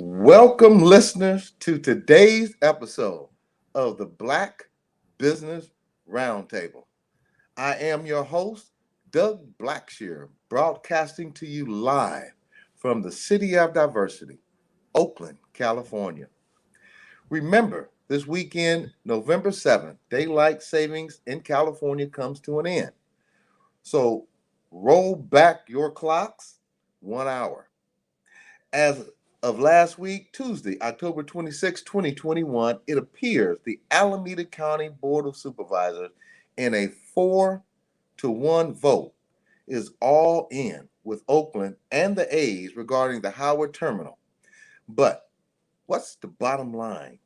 Welcome, listeners, to today's episode of the Black Business Roundtable. I am your host, Doug Blacksher, broadcasting to you live from the City of Diversity, Oakland, California. Remember, this weekend, November 7th, daylight savings in California comes to an end. So roll back your clocks 1 hour. As of last week, Tuesday, October 26, 2021, it appears the Alameda County Board of Supervisors, in a 4-1 vote, is all in with Oakland and the A's regarding the Howard Terminal. But what's the bottom line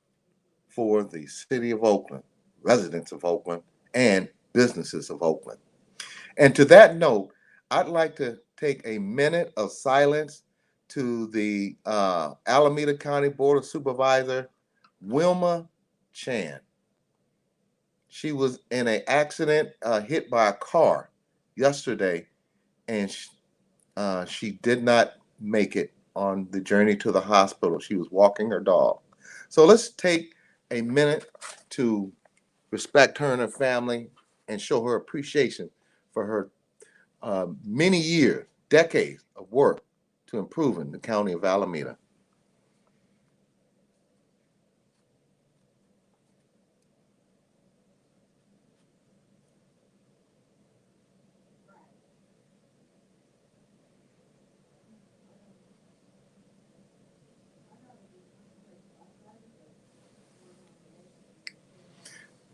for the City of Oakland, residents of Oakland, and businesses of Oakland? And to that note, I'd like to take a minute of silence to the Alameda County Board of Supervisors, Wilma Chan. She was in an accident, hit by a car yesterday, and she did not make it on the journey to the hospital. She was walking her dog. So let's take a minute to respect her and her family and show her appreciation for her many years, decades of work to improving the county of Alameda.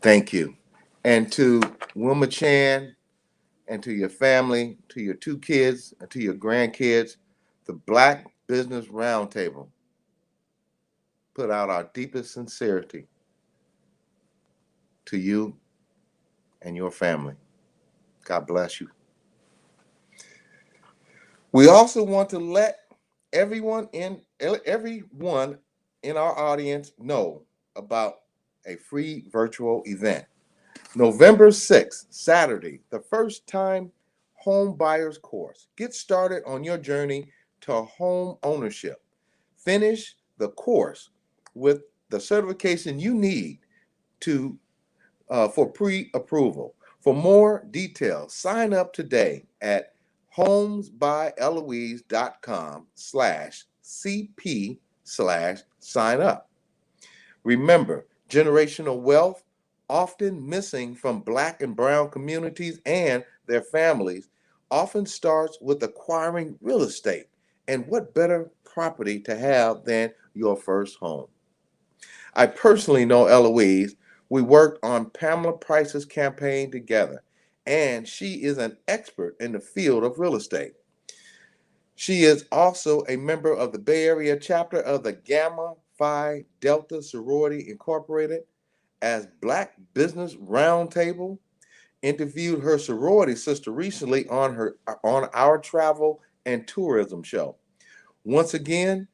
Thank you. And to Wilma Chan and to your family, to your two kids, and to your grandkids, the Black Business Roundtable put out our deepest sincerity to you and your family. God bless you. We also want to let everyone in our audience know about a free virtual event. November 6th, Saturday, the first time home buyers course. Get started on your journey to home ownership. Finish the course with the certification you need to for pre-approval. For more details, sign up today at homesbyeloise.com/CP/sign up. Remember, generational wealth, often missing from Black and Brown communities and their families, often starts with acquiring real estate. And what better property to have than your first home? I personally know Eloise. We worked on Pamela Price's campaign together, and she is an expert in the field of real estate. She is also a member of the Bay Area chapter of the Gamma Phi Delta Sorority Incorporated. As Black Business Roundtable interviewed her sorority sister recently on our travel and tourism show. Once again,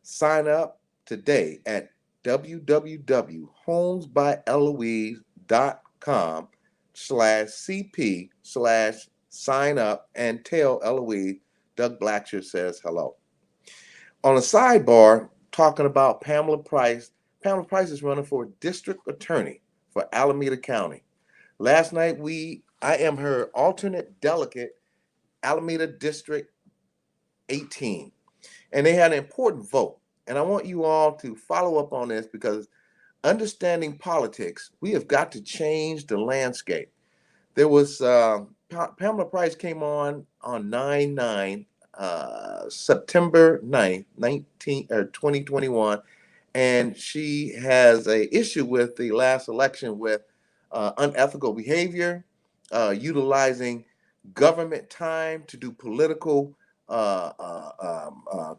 sign up today at www.homesbyeloise.com/CP/sign up and tell Eloise Doug Blacksher says hello. On a sidebar, talking about Pamela Price, Pamela Price is running for district attorney for Alameda County. Last night, I am her alternate delegate, Alameda District 18. And they had an important vote. And I want you all to follow up on this because understanding politics, we have got to change the landscape. There was Pamela Price came on 9/9, September 9th, 2021, and she has a issue with the last election with unethical behavior, utilizing government time to do political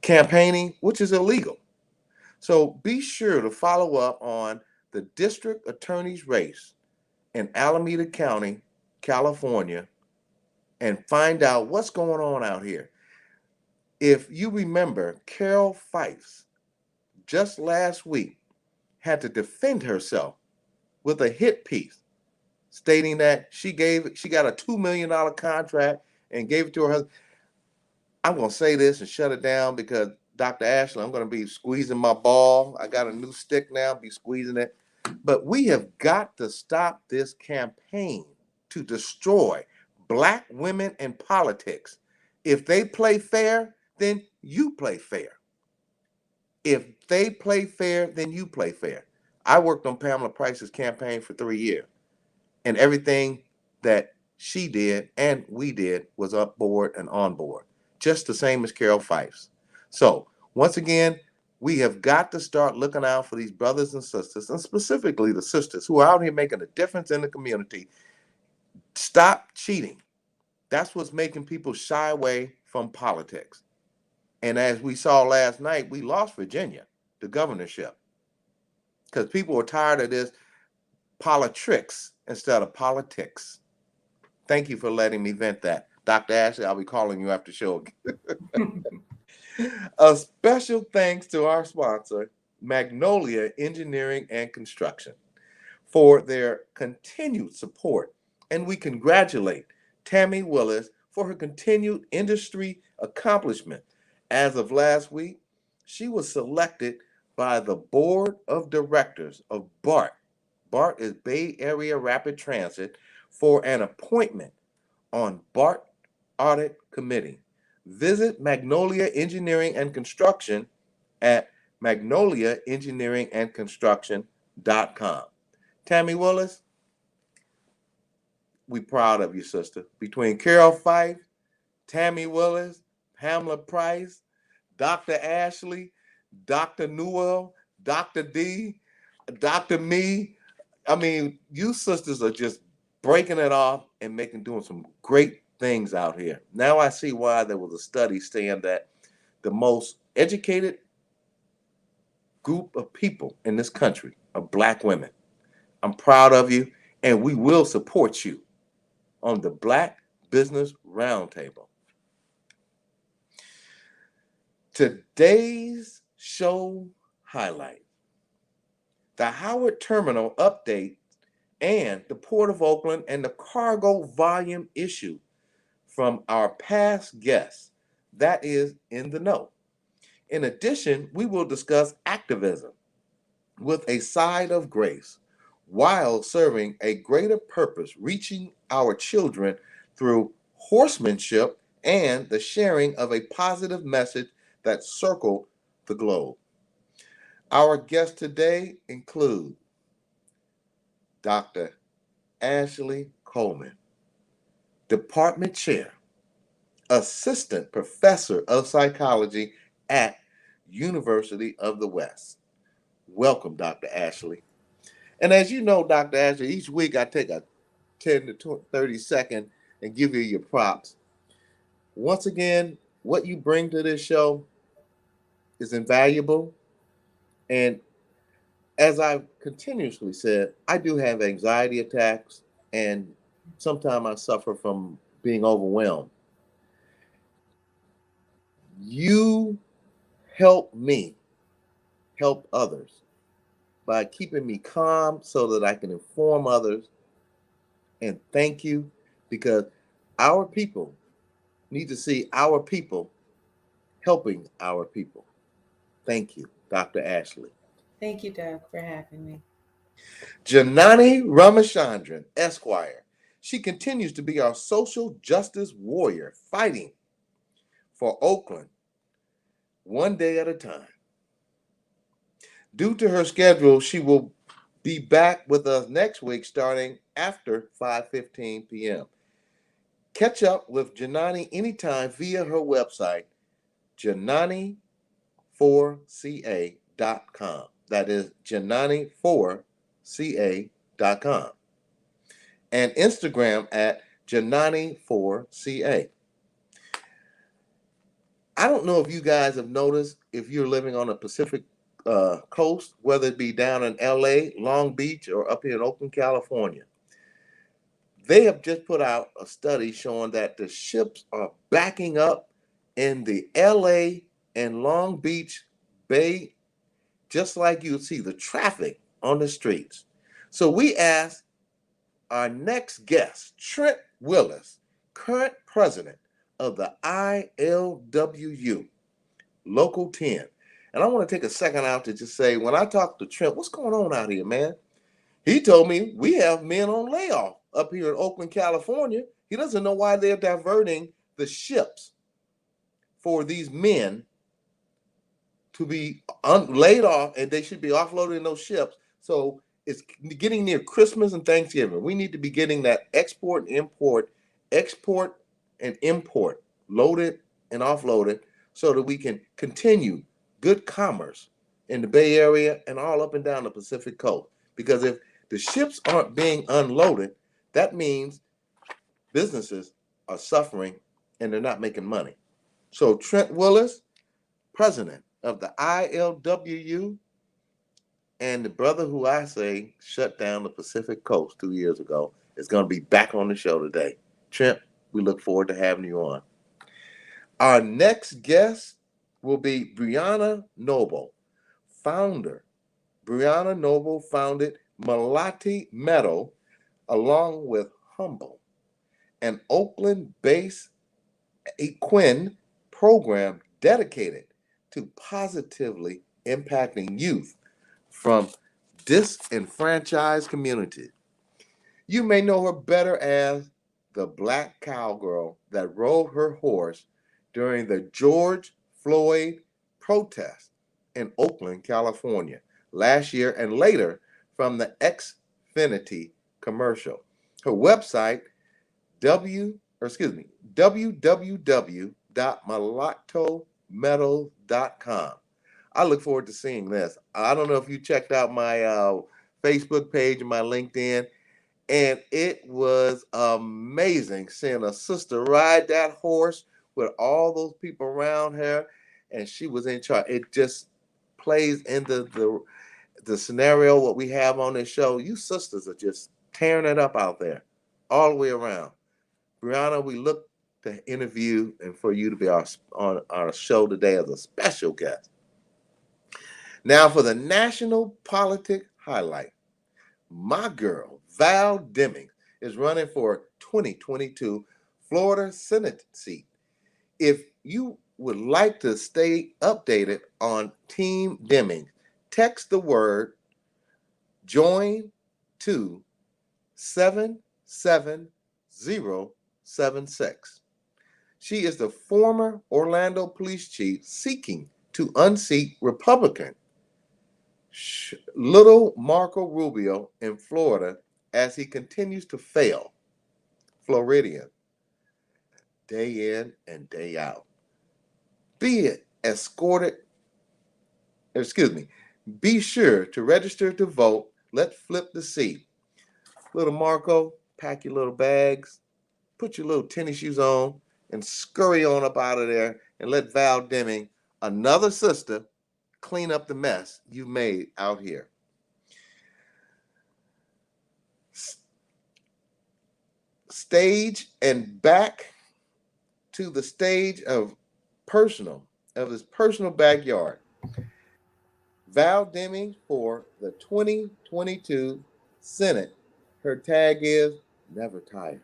campaigning, which is illegal. So be sure to follow up on the district attorney's race in Alameda County, California, and find out what's going on out here. If you remember, Carol Fife just last week had to defend herself with a hit piece stating that she got a $2 million contract and gave it to her husband. I'm going to say this and shut it down because Dr. Ashley, I'm going to be squeezing my ball. I got a new stick now, be squeezing it. But we have got to stop this campaign to destroy Black women in politics. If they play fair, then you play fair. If they play fair, then you play fair. I worked on Pamela Price's campaign for 3 years, and everything that she did and we did was up board and on board, just the same as Carol Fife's. So once again, we have got to start looking out for these brothers and sisters, and specifically the sisters who are out here making a difference in the community. Stop cheating. That's what's making people shy away from politics. And as we saw last night, we lost Virginia, the governorship, because people were tired of this politricks instead of politics. Thank you for letting me vent that. Dr. Ashley, I'll be calling you after show. A special thanks to our sponsor, Magnolia Engineering and Construction, for their continued support. And we congratulate Tammy Willis for her continued industry accomplishment. As of last week, she was selected by the Board of Directors of BART. BART is Bay Area Rapid Transit, for an appointment on BART Audit Committee. Visit Magnolia Engineering and Construction at magnoliaengineeringandconstruction.com. Tammy Willis, we proud of you, sister. Between Carol Fife, Tammy Willis, Pamela Price, Dr. Ashley, Dr. Newell, Dr. D, Dr. Me, I mean, you sisters are just breaking it off and doing some great things out here. Now I see why there was a study saying that the most educated group of people in this country are Black women. I'm proud of you, and we will support you on the Black Business Roundtable. Today's show highlight: the Howard Terminal update and the Port of Oakland and the cargo volume issue from our past guests. That is in the know. In addition, we will discuss activism with a side of grace while serving a greater purpose, reaching our children through horsemanship and the sharing of a positive message that circled the globe. Our guests today include Dr. Ashley Coleman, Department Chair, Assistant Professor of Psychology at University of the West. Welcome, Dr. Ashley. And as you know, Dr. Ashley, each week I take a 10 to 30 second and give you your props. Once again, what you bring to this show is invaluable. And as I've continuously said, I do have anxiety attacks, and sometimes I suffer from being overwhelmed. You help me help others by keeping me calm so that I can inform others. And thank you, because our people need to see our people helping our people. Thank you, Dr. Ashley. Thank you, Doug, for having me. Janani Ramachandran, Esquire. She continues to be our social justice warrior, fighting for Oakland one day at a time. Due to her schedule, she will be back with us next week starting after 5:15 p.m. Catch up with Janani anytime via her website, Janani4ca.com. That is Janani4ca.com. And Instagram at Janani4ca. I don't know if you guys have noticed, if you're living on the Pacific coast, whether it be down in LA, Long Beach, or up here in Oakland, California. They have just put out a study showing that the ships are backing up in the LA and Long Beach Bay, just like you see the traffic on the streets. So we asked our next guest, Trent Willis, current president of the ILWU, Local 10. And I want to take a second out to just say, when I talked to Trent, what's going on out here, man? He told me we have men on layoff up here in Oakland, California. He doesn't know why they're diverting the ships for these men to be laid off, and they should be offloading those ships. So it's getting near Christmas and Thanksgiving. We need to be getting that export and import, loaded and offloaded, so that we can continue good commerce in the Bay Area and all up and down the Pacific coast. Because if the ships aren't being unloaded, that means businesses are suffering and they're not making money. So Trent Willis, president of the ILWU, and the brother who I say shut down the Pacific coast 2 years ago, is going to be back on the show today. Trent, we look forward to having you on. Our next guest will be Brianna Noble, founder. Brianna Noble founded Mulatto Meadows along with Humble, an Oakland-based equine program dedicated to positively impacting youth from disenfranchised communities. You may know her better as the black cowgirl that rode her horse during the George Floyd protest in Oakland, California last year, and later from the Xfinity commercial. Her website, www.mulattomeadows.com. I look forward to seeing this. I don't know if you checked out my Facebook page and my LinkedIn, and it was amazing seeing a sister ride that horse with all those people around her, and she was in charge. It just plays into the scenario what we have on this show. You sisters are just tearing it up out there, all the way around. Brianna, we look to interview and for you to be on our show today as a special guest. Now for the national politic highlight, my girl, Val Demings, is running for 2022 Florida Senate seat. If you would like to stay updated on Team Demings, text the word JOIN to 77076. She is the former Orlando police chief seeking to unseat Republican Little Marco Rubio in Florida as he continues to fail Floridians day in and day out. Be sure to register to vote. Let's flip the seat. Little Marco, pack your little bags, put your little tennis shoes on, and scurry on up out of there and let Val Demings, another sister, clean up the mess you've made out here. Stage and back to the stage of his personal backyard. Val Demings for the 2022 Senate. Her tag is never tired.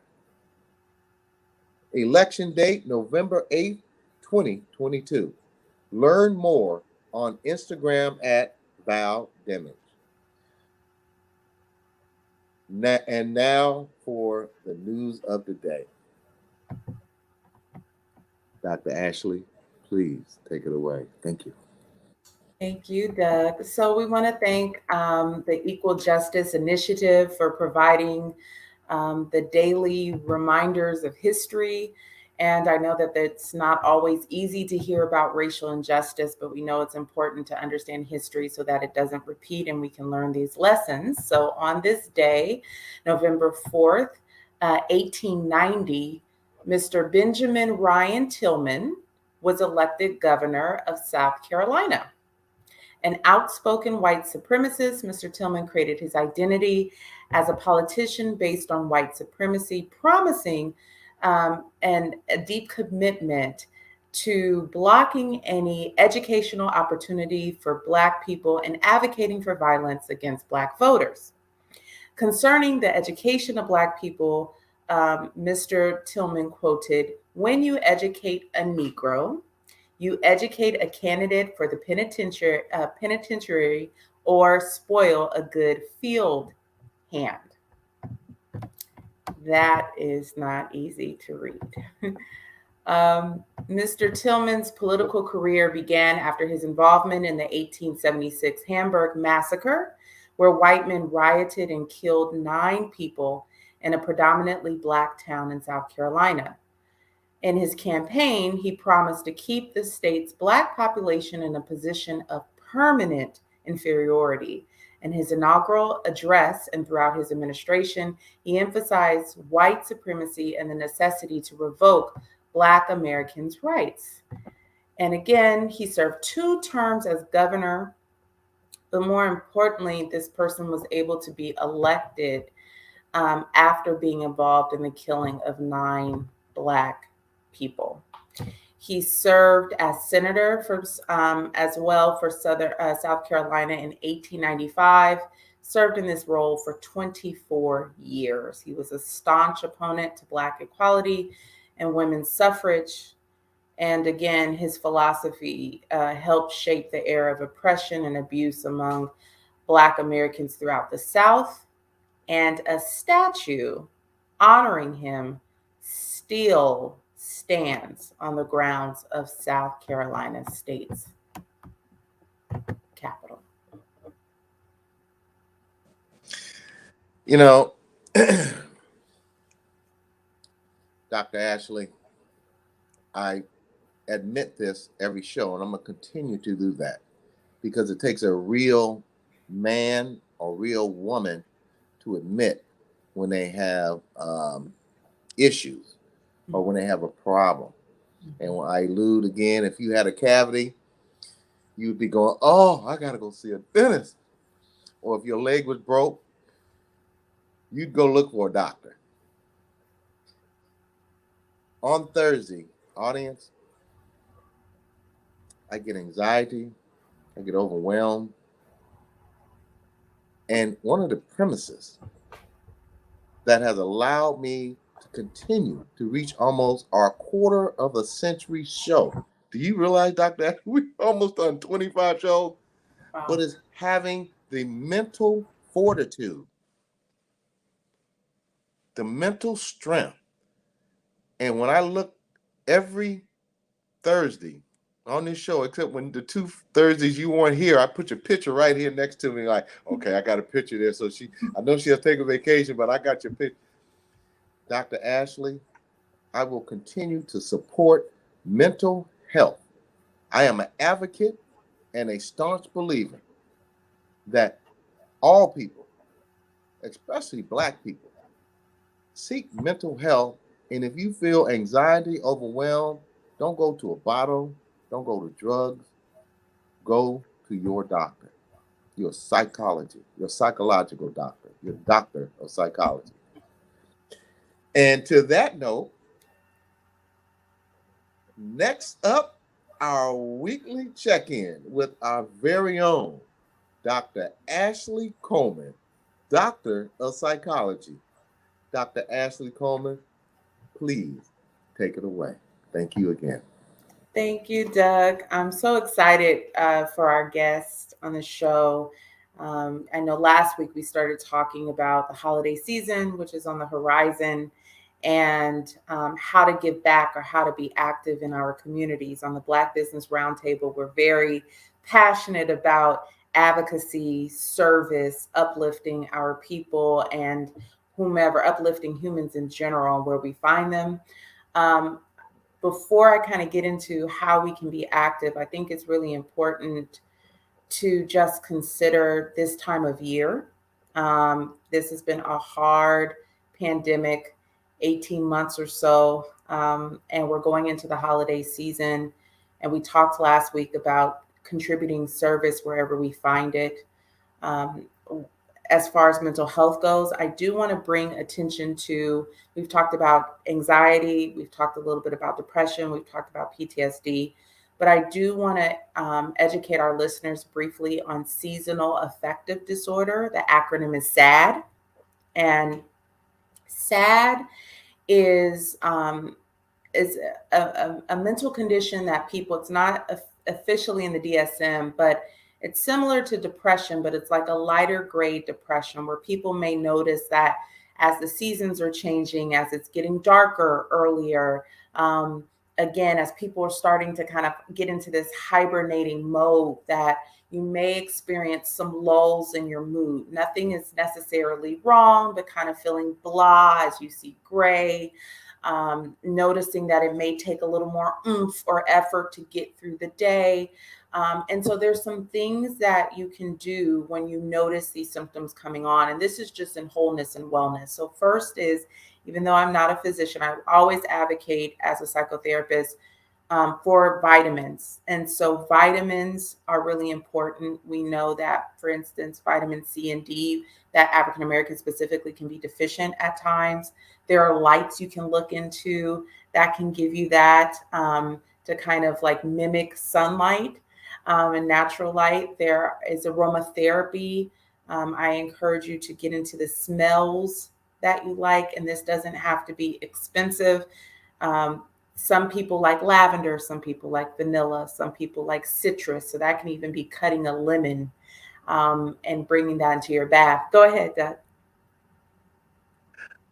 Election date November 8th, 2022. Learn more on Instagram at Val Demings. And now for the news of the day. Dr. Ashley, please take it away. Thank you. Thank you, Doug. So we want to thank the Equal Justice Initiative for providing the daily reminders of history. And I know that it's not always easy to hear about racial injustice, but we know it's important to understand history so that it doesn't repeat and we can learn these lessons. So on this day, November 4th, 1890, Mr. Benjamin Ryan Tillman was elected governor of South Carolina. An outspoken white supremacist, Mr. Tillman created his identity as a politician based on white supremacy, promising and a deep commitment to blocking any educational opportunity for Black people and advocating for violence against Black voters. Concerning the education of Black people, Mr. Tillman quoted, "When you educate a Negro, You educate a candidate for the penitentiary or spoil a good field hand. That is not easy to read. Mr. Tillman's political career began after his involvement in the 1876 Hamburg massacre, where white men rioted and killed 9 people in a predominantly black town in South Carolina. In his campaign, he promised to keep the state's black population in a position of permanent inferiority. In his inaugural address and throughout his administration, he emphasized white supremacy and the necessity to revoke Black Americans' rights. And again, he served 2 terms as governor, but more importantly, this person was able to be elected after being involved in the killing of 9 Black people. He served as senator as well for South Carolina in 1895, served in this role for 24 years. He was a staunch opponent to Black equality and women's suffrage. And again, his philosophy helped shape the era of oppression and abuse among Black Americans throughout the South. And a statue honoring him still stands on the grounds of South Carolina State's capital. You know, Dr. Ashley, I admit this every show, and I'm going to continue to do that because it takes a real man or real woman to admit when they have issues or when they have a problem. And when I allude again, if you had a cavity, you'd be going, oh, I got to go see a dentist. Or if your leg was broke, you'd go look for a doctor. On Thursday, audience, I get anxiety, I get overwhelmed. And one of the premises that has allowed me to continue to reach almost our quarter of a century show. Do you realize, Dr. We've almost done 25 shows, wow. But it's having the mental fortitude, the mental strength. And when I look every Thursday on this show, except when the 2 Thursdays you weren't here, I put your picture right here next to me, like, okay, I got a picture there. So I know she'll take a vacation, but I got your picture. Dr. Ashley, I will continue to support mental health. I am an advocate and a staunch believer that all people, especially Black people, seek mental health. And if you feel anxiety, overwhelmed, don't go to a bottle, don't go to drugs, go to your doctor, your psychological doctor, your doctor of psychology. And to that note, next up, our weekly check-in with our very own Dr. Ashley Coleman, Doctor of Psychology. Dr. Ashley Coleman, please take it away. Thank you again. Thank you, Doug. I'm so excited for our guest on the show. I know last week we started talking about the holiday season, which is on the horizon, and how to give back or how to be active in our communities. On the Black Business Roundtable, we're very passionate about advocacy, service, uplifting our people and whomever, uplifting humans in general, where we find them. Before I kind of get into how we can be active, I think it's really important to just consider this time of year. This has been a hard pandemic, 18 months or so, and we're going into the holiday season. And we talked last week about contributing service wherever we find it. As far as mental health goes, I do want to bring attention to, we've talked about anxiety, we've talked a little bit about depression, we've talked about PTSD, but I do want to educate our listeners briefly on seasonal affective disorder. The acronym is SAD. And SAD is is a mental condition that people, it's not officially in the DSM, but it's similar to depression, but it's like a lighter grade depression where people may notice that as the seasons are changing, as it's getting darker earlier, again, as people are starting to kind of get into this hibernating mode, that you may experience some lulls in your mood. Nothing is necessarily wrong, but kind of feeling blah as you see gray. Noticing that it may take a little more oomph or effort to get through the day. And so there's some things that you can do when you notice these symptoms coming on. And this is just in wholeness and wellness. So first is, even though I'm not a physician, I always advocate as a psychotherapist for vitamins. And so vitamins are really important. We know that, for instance, vitamin C and D, that African Americans specifically can be deficient at times. There are lights you can look into that can give you that to kind of like mimic sunlight and natural light. There is aromatherapy. I encourage you to get into the smells that you like, and this doesn't have to be expensive. Some people like lavender, some people like vanilla, some people like citrus. So that can even be cutting a lemon and bringing that into your bath. Go ahead, Doug.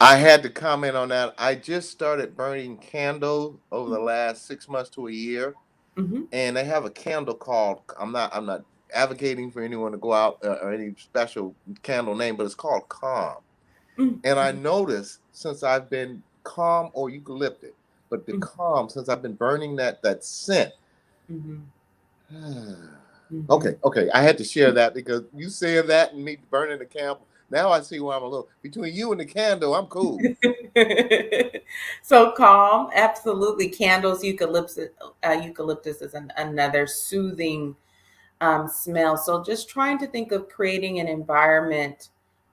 I had to comment on that. I just started burning candles over the last 6 months to a year, Mm-hmm. and they have a candle called. I'm not advocating for anyone to go out or any special candle name, but it's called Calm. Mm-hmm. And I noticed since I've been Calm or eucalyptic, but the Calm, since I've been burning that scent. Mm-hmm. Okay. I had to share that because you saying that and me burning the candle. Now I see why I'm a little between you and the candle. I'm cool. So calm, absolutely. Candles, eucalyptus is another soothing smell. So just trying to think of creating an environment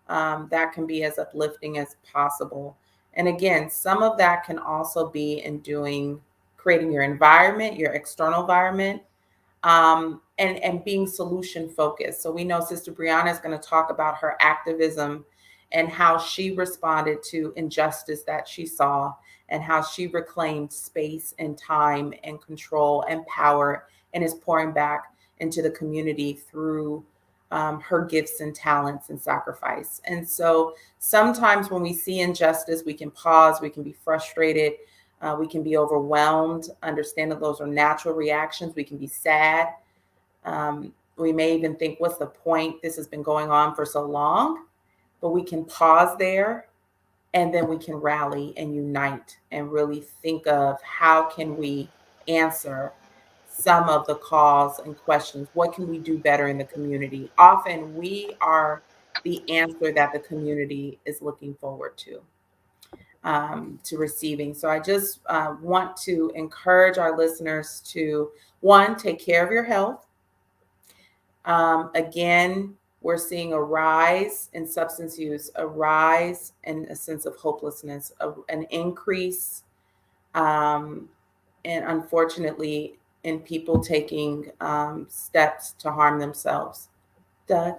that can be as uplifting as possible. And again, some of that can also be in creating your environment, your external environment, and being solution focused. So we know Sister Brianna is going to talk about her activism and how she responded to injustice that she saw, and how she reclaimed space and time and control and power, and is pouring back into the community through her gifts and talents and sacrifice. And so sometimes when we see injustice, we can pause, we can be frustrated, we can be overwhelmed. Understand that those are natural reactions. We can be sad. We may even think, what's the point? This has been going on for so long. But we can pause there, and then we can rally and unite and really think of how can we answer some of the calls and questions. What can we do better in the community? Often we are the answer that the community is looking forward to receiving. So I just want to encourage our listeners to, one, take care of your health. Again, we're seeing a rise in substance use, a rise in a sense of hopelessness, an increase, and unfortunately, in people taking steps to harm themselves. Doug?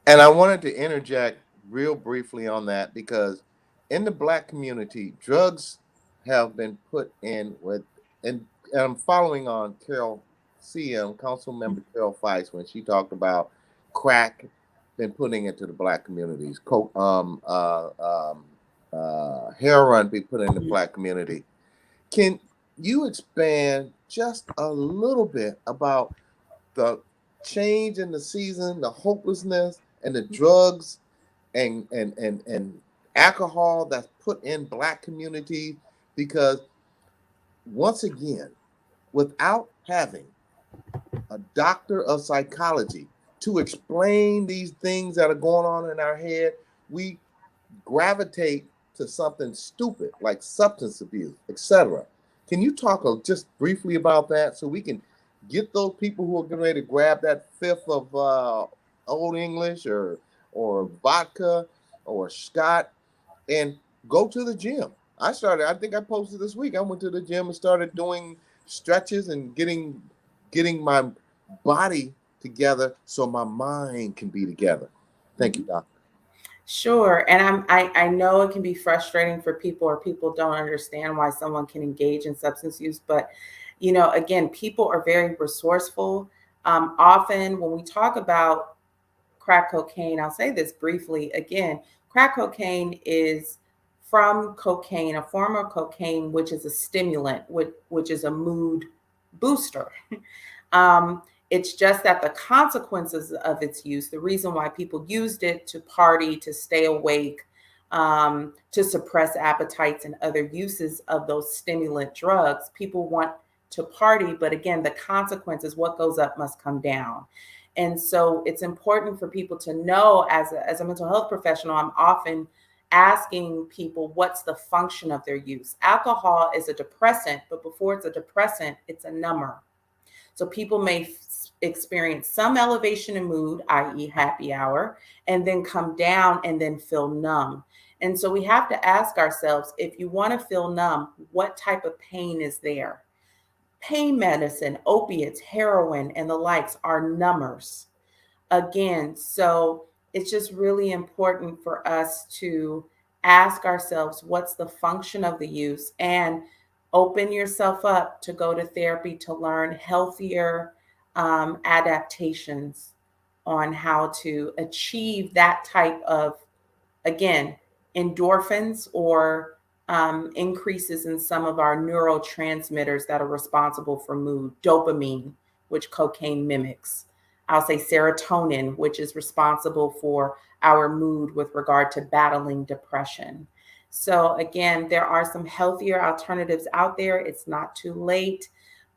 And I wanted to interject real briefly on that because in the Black community, drugs have been put in with, and I'm following on Carol CM, Council Member Carol Feist, when she talked about crack been putting into the Black communities, heroin be put in the Black community. Can you expand just a little bit about the change in the season, the hopelessness, and the drugs and alcohol that's put in Black communities? Because once again, without having a doctor of psychology to explain these things that are going on in our head, we gravitate to something stupid like substance abuse, etc. Can you talk just briefly about that so we can get those people who are getting ready to grab that fifth of Old English or vodka or Scott and go to the gym? I think I posted this week. I went to the gym and started doing stretches and getting my body together so my mind can be together. Thank you, Doc. Sure. And I know it can be frustrating for people, or people don't understand why someone can engage in substance use. But, again, people are very resourceful. Often when we talk about crack cocaine, I'll say this briefly again. Crack cocaine is from cocaine, a form of cocaine, which is a stimulant, which is a mood booster. Um, it's just that the consequences of its use, the reason why people used it to party, to stay awake, to suppress appetites and other uses of those stimulant drugs, people want to party. But again, the consequences, what goes up must come down. And so it's important for people to know, as a mental health professional, I'm often asking people what's the function of their use. Alcohol is a depressant, but before it's a depressant, it's a number. So people may experience some elevation in mood, i.e., happy hour, and then come down and then feel numb. And so we have to ask ourselves, if you want to feel numb, what type of pain is there? Pain medicine, opiates, heroin, and the likes are numbers. Again, so it's just really important for us to ask ourselves, what's the function of the use, and open yourself up to go to therapy to learn healthier adaptations on how to achieve that type of, again, endorphins, or increases in some of our neurotransmitters that are responsible for mood. Dopamine, which cocaine mimics. I'll say serotonin, which is responsible for our mood with regard to battling depression. So again, there are some healthier alternatives out there. It's not too late.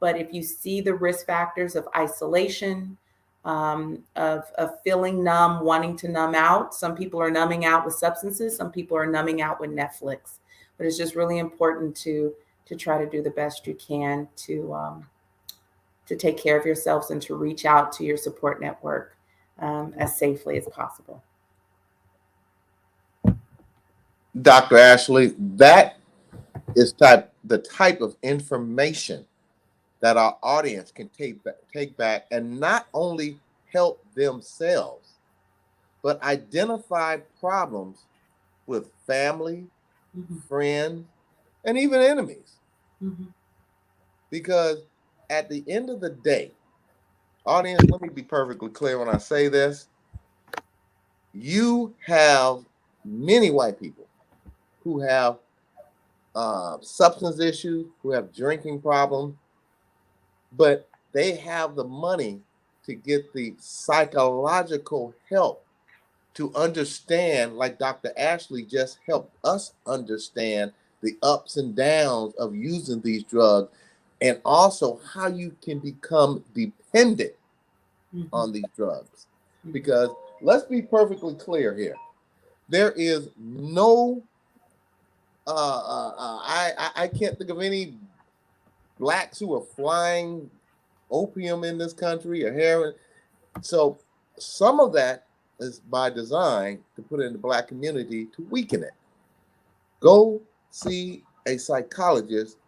But if you see the risk factors of isolation, of feeling numb, wanting to numb out. Some people are numbing out with substances. Some people are numbing out with Netflix. But it's just really important to try to do the best you can to take care of yourselves and to reach out to your support network as safely as possible. Dr. Ashley, that is the type of information that our audience can take back and not only help themselves, but identify problems with family, friends, and even enemies. Because at the end of the day, audience, let me be perfectly clear when I say this. You have many white people who have substance issues, who have drinking problems, but they have the money to get the psychological help to understand, like Dr. Ashley just helped us understand, the ups and downs of using these drugs, and also how you can become dependent on these drugs. Because let's be perfectly clear here. There is no, I can't think of any blacks who are flying opium in this country or heroin. So some of that is by design to put it in the black community to weaken it. Go see a psychologist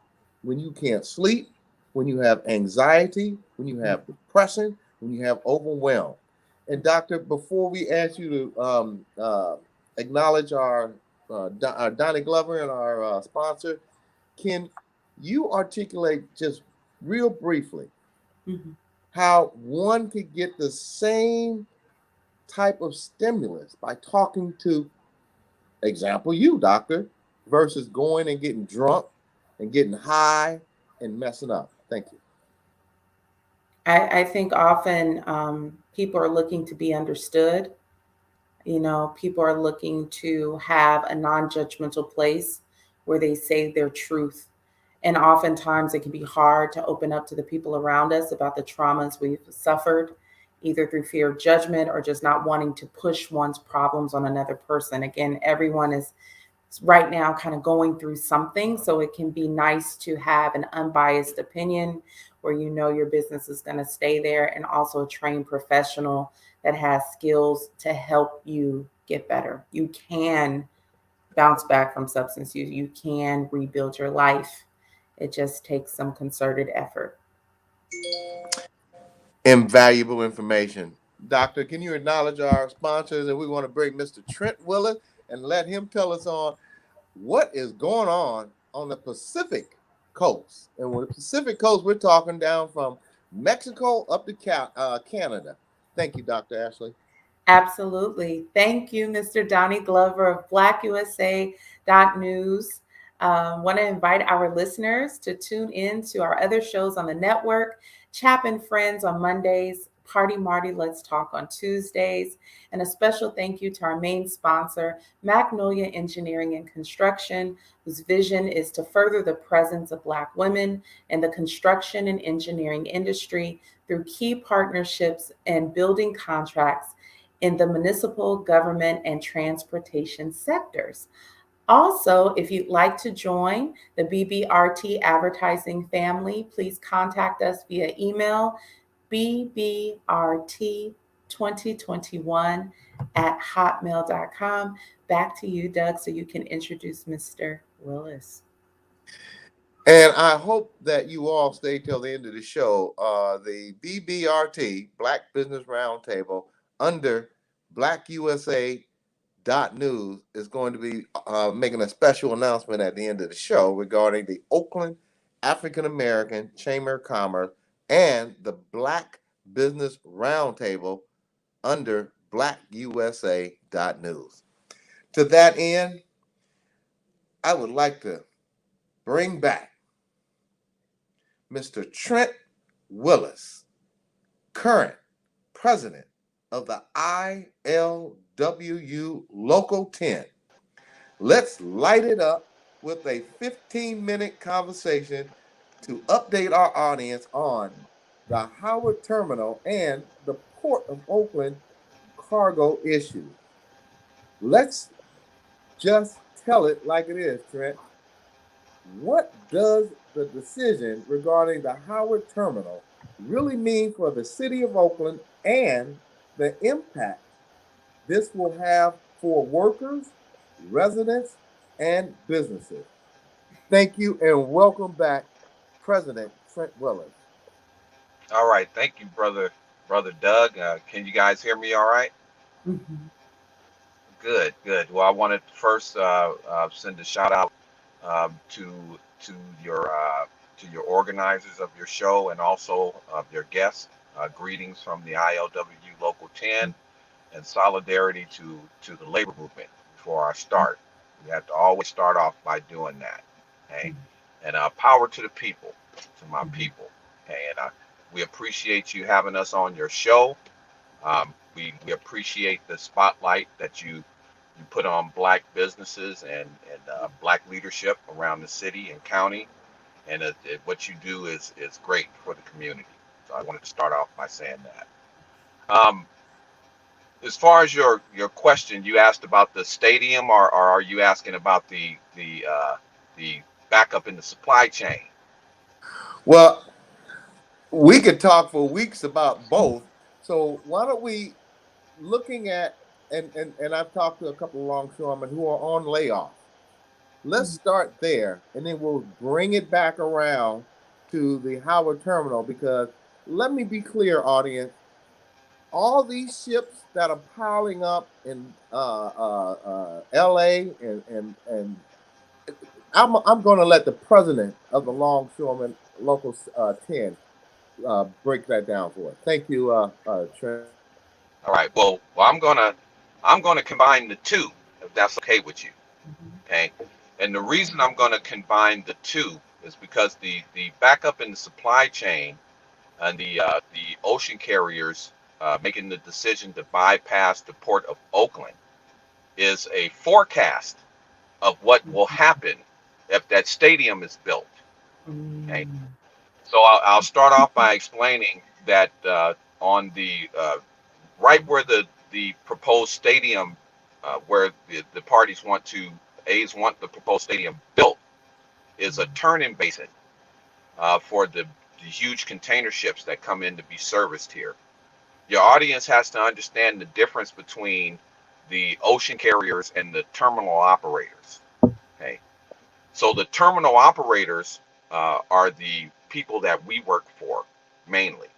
when you can't sleep, when you have anxiety, when you have depression, when you have overwhelm. And doctor, before we ask you to acknowledge our Doni Glover and our sponsor, can you articulate just real briefly how one could get the same type of stimulus by talking to, example, you, doctor, versus going and getting drunk and getting high and messing up? Thank you. I think often people are looking to be understood. People are looking to have a non-judgmental place where they say their truth. And oftentimes it can be hard to open up to the people around us about the traumas we've suffered, either through fear of judgment or just not wanting to push one's problems on another person. Again, everyone is right now kind of going through something. So it can be nice to have an unbiased opinion where your business is going to stay there, and also a trained professional that has skills to help you get better. You can bounce back from substance use. You can rebuild your life. It just takes some concerted effort. Invaluable information. Doctor, can you acknowledge our sponsors? And we want to bring Mr. Trent Willis and let him tell us on what is going on the Pacific coast. And with the Pacific coast, we're talking down from Mexico up to Canada. Thank you, Dr. Ashley. Absolutely. Thank you, Mr. Doni Glover of BlackUSA.news. Want to invite our listeners to tune in to our other shows on the network, Chap Friends on Mondays, Party Marty Let's Talk on Tuesdays, and a special thank you to our main sponsor, Magnolia Engineering and Construction, whose vision is to further the presence of Black women in the construction and engineering industry through key partnerships and building contracts in the municipal, government, and transportation sectors. Also, if you'd like to join the BBRT advertising family, please contact us via email bbrt2021@hotmail.com. Back to you, Doug, so you can introduce Mr. Willis. And I hope that you all stay till the end of the show. The BBRT, Black Business Roundtable, under BlackUSA.news is going to be making a special announcement at the end of the show regarding the Oakland African American Chamber of Commerce and the Black Business Roundtable under BlackUSA.news. To that end, I would like to bring back Mr. Trent Willis, current president of the ILWU Local 10. Let's light it up with a 15-minute conversation to update our audience on the Howard Terminal and the Port of Oakland cargo issues. Let's just tell it like it is, Trent. What does the decision regarding the Howard Terminal really mean for the City of Oakland and the impact this will have for workers, residents, and businesses? Thank you and welcome back, President Trent Willis. All right. Thank you, brother Doug. Can you guys hear me all right? Mm-hmm. Good, good. Well, I wanted to first send a shout out to your organizers of your show and also of your guests. Greetings from the ILWU Local 10 and solidarity to the labor movement before I start. We have to always start off by doing that. Okay? And power to the people, to my people. Okay? And we appreciate you having us on your show. We appreciate the spotlight that you put on Black businesses and Black leadership around the city and county, and what you do is great for the community. So I wanted to start off by saying that. As far as your question, you asked about the stadium, or are you asking about the backup in the supply chain? Well, we could talk for weeks about both. So why don't we, looking at, and I've talked to a couple of longshoremen who are on layoff. Let's start there, and then we'll bring it back around to the Howard Terminal, because let me be clear, audience. All these ships that are piling up in LA, and I'm going to let the president of the Longshoremen Local 10 break that down for us. Thank you, Trent. All right. Well, I'm gonna combine the two, if that's okay with you. Okay. And the reason I'm gonna combine the two is because the backup in the supply chain and the ocean carriers making the decision to bypass the Port of Oakland is a forecast of what will happen if that stadium is built. Okay. So I'll start off by explaining that on the right where the proposed stadium, where the parties want the proposed stadium built, is a turning basin for the huge container ships that come in to be serviced here. Your audience has to understand the difference between the ocean carriers and the terminal operators. Okay, so the terminal operators are the people that we work for mainly.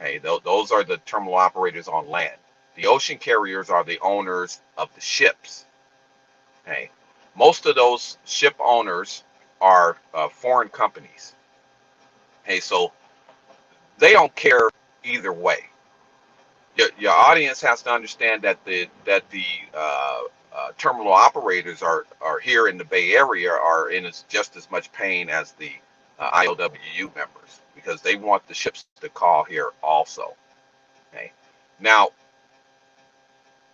Okay, those are the terminal operators on land. The ocean carriers are the owners of the ships. Okay, most of those ship owners are foreign companies. Okay, so they don't care either way. Your audience has to understand that the terminal operators are here in the Bay Area are in just as much pain as the ILWU members, because they want the ships to call here also. Okay, now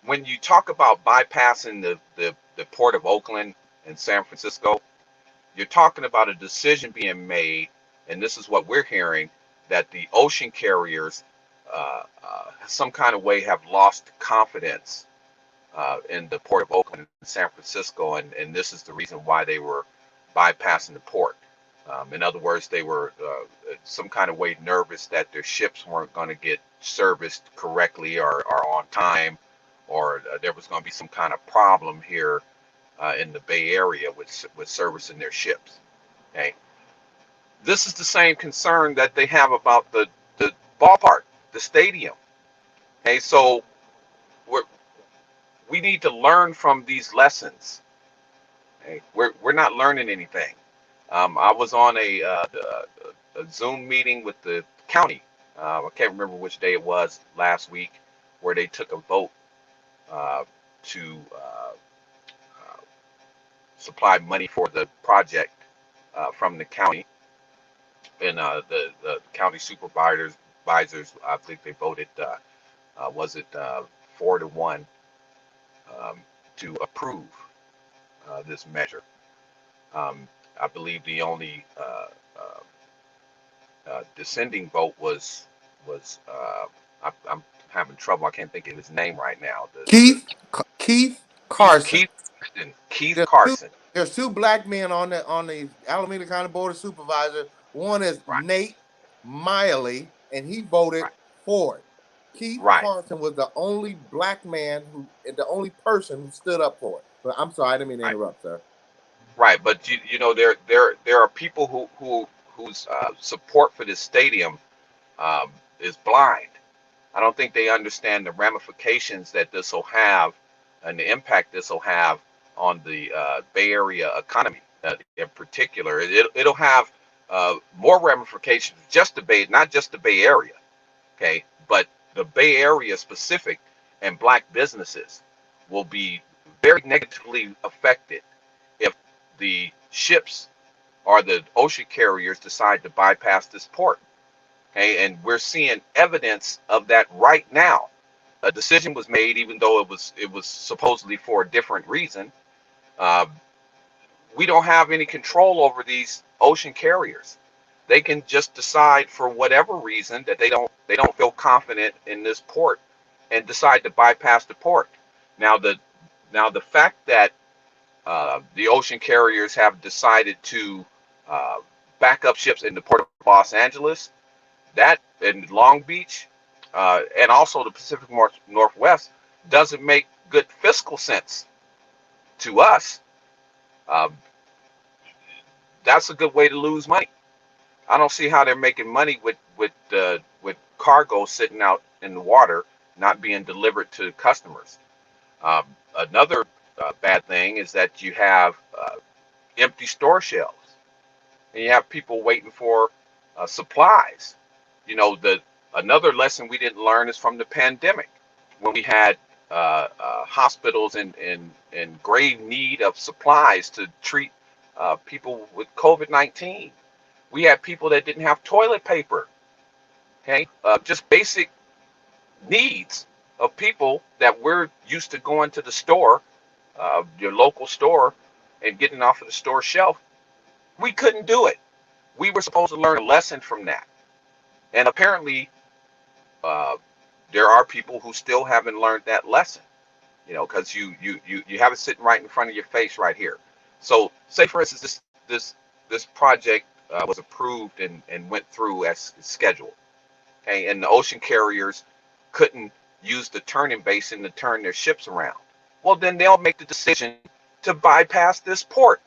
when you talk about bypassing the Port of Oakland and San Francisco, you're talking about a decision being made, and this is what we're hearing, that the ocean carriers some kind of way have lost confidence in the Port of Oakland and San Francisco, and this is the reason why they were bypassing the port. In other words, they were some kind of way nervous that their ships weren't going to get serviced correctly or on time, or there was going to be some kind of problem here in the Bay Area with servicing their ships. Okay, this is the same concern that they have about the ballpark, the stadium. Okay, so we need to learn from these lessons. Okay, we're not learning anything. I was on a Zoom meeting with the county. I can't remember which day it was last week, where they took a vote to supply money for the project from the county, and the county supervisors, I think they voted, was it 4-1 to approve this measure. I believe the only dissenting vote was I'm having trouble. I can't think of his name right now. Keith Carson. Keith There's two, Carson. there's two black men on the Alameda County Board of Supervisors. One is Right. Nate Miley, and he voted for it. Keith Carson was the only black man the only person who stood up for it. But I'm sorry, I didn't mean to interrupt, sir. Right, but you know there are people whose support for this stadium is blind. I don't think they understand the ramifications that this will have and the impact this will have on the Bay Area economy in particular. It'll have more ramifications, not just the Bay Area, okay, but the Bay Area specific and black businesses will be very negatively affected if the ships or the ocean carriers decide to bypass this port. Okay, and we're seeing evidence of that right now. A decision was made, even though it was supposedly for a different reason. We don't have any control over these ocean carriers. They can just decide for whatever reason that they don't feel confident in this port and decide to bypass the port. Now the fact that the ocean carriers have decided to back up ships in the Port of Los Angeles, that in Long Beach, and also the Pacific Northwest, doesn't make good fiscal sense to us. That's a good way to lose money. I don't see how they're making money with cargo sitting out in the water, not being delivered to customers. Another bad thing is that you have empty store shelves, and you have people waiting for supplies. You know, another lesson we didn't learn is from the pandemic, when we had hospitals in grave need of supplies to treat people with COVID-19. We had people that didn't have toilet paper. Okay, just basic needs of people that we're used to going to the store, your local store, and getting off of the store shelf. We couldn't do it. We were supposed to learn a lesson from that. And apparently, there are people who still haven't learned that lesson, you know, because you have it sitting right in front of your face right here. So, say for instance, this project was approved and went through as scheduled, okay, and the ocean carriers couldn't use the turning basin to turn their ships around. Well, then they'll make the decision to bypass this port,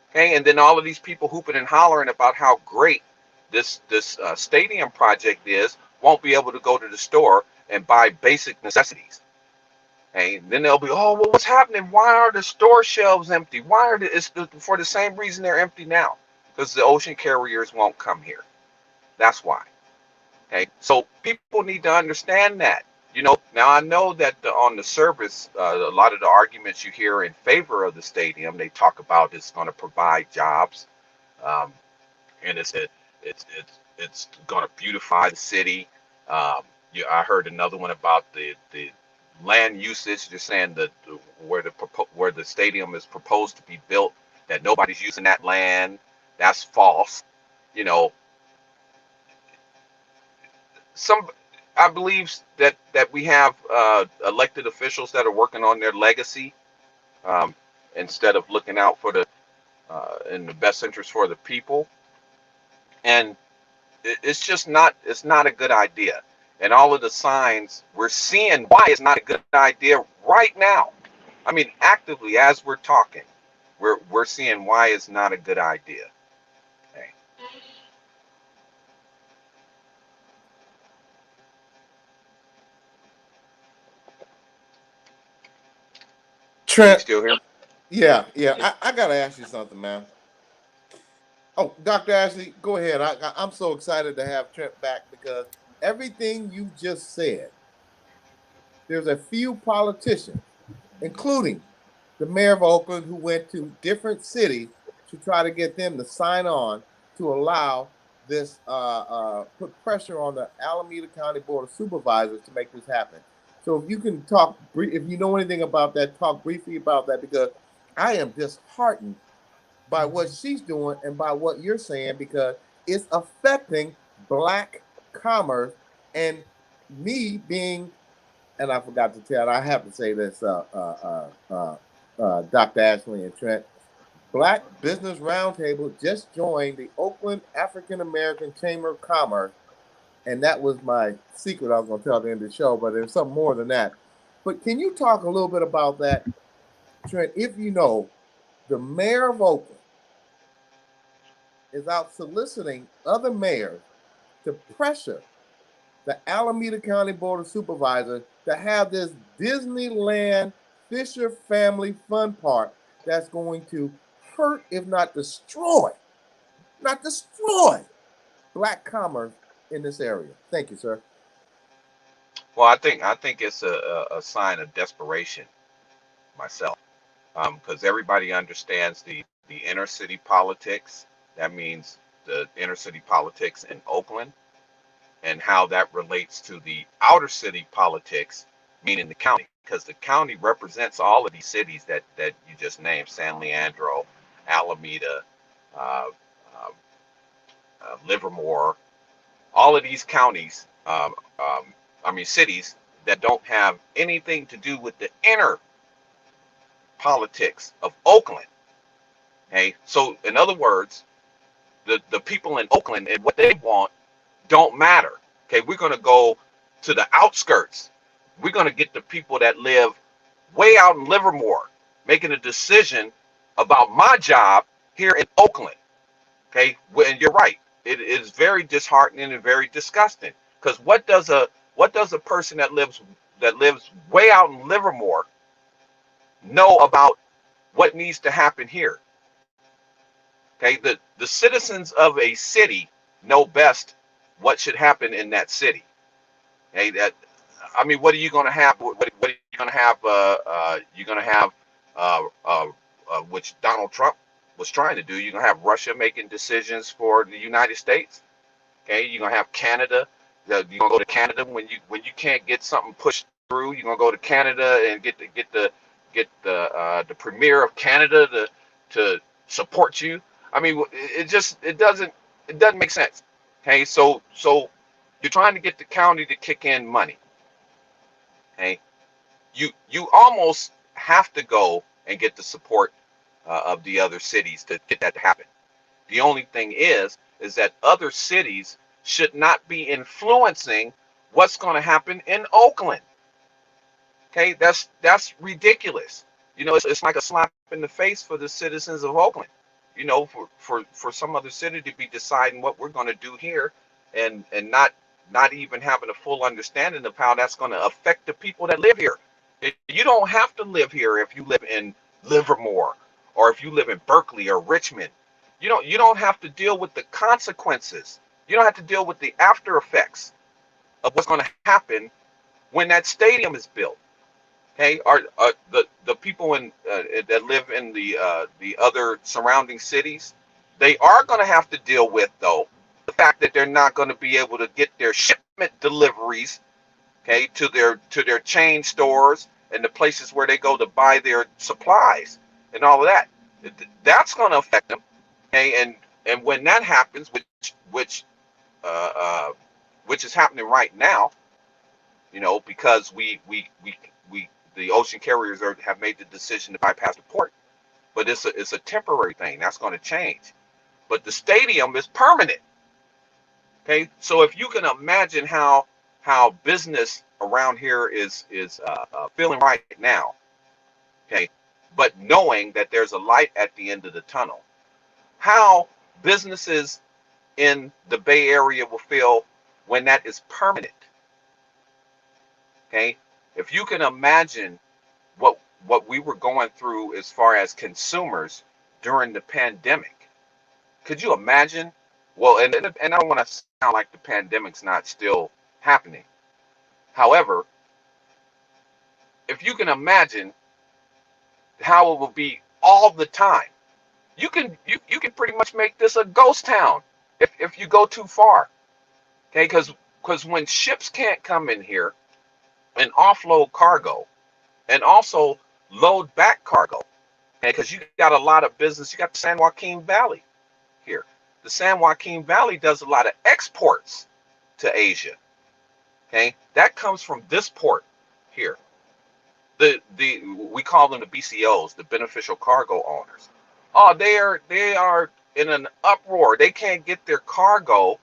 okay, and then all of these people hooping and hollering about how great this stadium project is won't be able to go to the store and buy basic necessities. And then they'll be, oh, well, what's happening? Why are the store shelves empty? Why are for the same reason they're empty now? Because the ocean carriers won't come here. That's why. Okay, so people need to understand that. Now I know that on the surface, a lot of the arguments you hear in favor of the stadium, they talk about it's going to provide jobs, and it's going to beautify the city. I heard another one about the land usage. They're saying that where the stadium is proposed to be built, that nobody's using that land. That's false. You know, I believe that we have elected officials that are working on their legacy, instead of looking out for the in the best interest for the people. And it's just not a good idea. And all of the signs, we're seeing why it's not a good idea right now. I mean, actively as we're talking, we're seeing why it's not a good idea. Okay. Trent, You still here? yeah. I gotta ask you something, man. Oh, Dr. Ashley, go ahead. I'm so excited to have Trent back because everything you just said, there's a few politicians, including the mayor of Oakland, who went to different cities to try to get them to sign on to allow this, put pressure on the Alameda County Board of Supervisors to make this happen. So if you can talk, if you know anything about that, talk briefly about that, because I am disheartened by what she's doing and by what you're saying, because it's affecting Black commerce. And me being, and I forgot to tell, I have to say this, Dr. Ashley and Trent, Black Business Roundtable just joined the Oakland African American Chamber of Commerce. And that was my secret I was going to tell at the end of the show, but there's something more than that. But can you talk a little bit about that, Trent? If you know, the mayor of Oakland is out soliciting other mayors to pressure the Alameda County Board of Supervisors to have this Disneyland Fisher Family Fun Park that's going to hurt, if not destroy Black commerce in this area. Thank you, sir. Well, I think it's a sign of desperation myself, because everybody understands the inner city politics. That means the inner city politics in Oakland, and how that relates to the outer city politics, meaning the county, because the county represents all of these cities that you just named: San Leandro, Alameda, uh, Livermore, all of these counties, cities that don't have anything to do with the inner politics of Oakland. Okay, so in other words, the people in Oakland and what they want don't matter. Okay, we're going to go to the outskirts. We're going to get the people that live way out in Livermore making a decision about my job here in Oakland. Okay, and you're right. It is very disheartening and very disgusting, because what does a person that lives way out in Livermore know about what needs to happen here? Okay, the citizens of a city know best what should happen in that city. Okay, what are you going to have? What are you going to have? You're going to have, which Donald Trump was trying to do. You're going to have Russia making decisions for the United States. Okay, you're going to have Canada. You're going to go to Canada when you can't get something pushed through. You're going to go to Canada and get the premier of Canada to support you. I mean, it doesn't make sense. Okay, so you're trying to get the county to kick in money. Okay, you almost have to go and get the support of the other cities to get that to happen. The only thing is that other cities should not be influencing what's going to happen in Oakland. Okay, that's ridiculous. It's like a slap in the face for the citizens of Oakland. For some other city to be deciding what we're going to do here, and not not even having a full understanding of how that's going to affect the people that live here. You don't have to live here if you live in Livermore or if you live in Berkeley or Richmond. You don't have to deal with the consequences. You don't have to deal with the after effects of what's going to happen when that stadium is built. Okay, are the people in that live in the other surrounding cities, they are going to have to deal with, though, the fact that they're not going to be able to get their shipment deliveries, okay, to their chain stores and the places where they go to buy their supplies and all of that. That's going to affect them. Okay, and when that happens, which is happening right now, because we the ocean carriers have made the decision to bypass the port, but it's a temporary thing that's going to change. But the stadium is permanent. Okay, so if you can imagine how business around here is feeling right now, okay, but knowing that there's a light at the end of the tunnel, how businesses in the Bay Area will feel when that is permanent. Okay, if you can imagine what we were going through as far as consumers during the pandemic, could you imagine? Well, and I don't want to sound like the pandemic's not still happening. However, if you can imagine how it will be all the time, you can pretty much make this a ghost town if you go too far. Okay, because when ships can't come in here and offload cargo and also load back cargo, because you got a lot of business, you got the San Joaquin Valley here. The San Joaquin Valley does a lot of exports to Asia. Okay, that comes from this port here. We call them the BCOs, the beneficial cargo owners. Oh, they are in an uproar. They can't get their cargo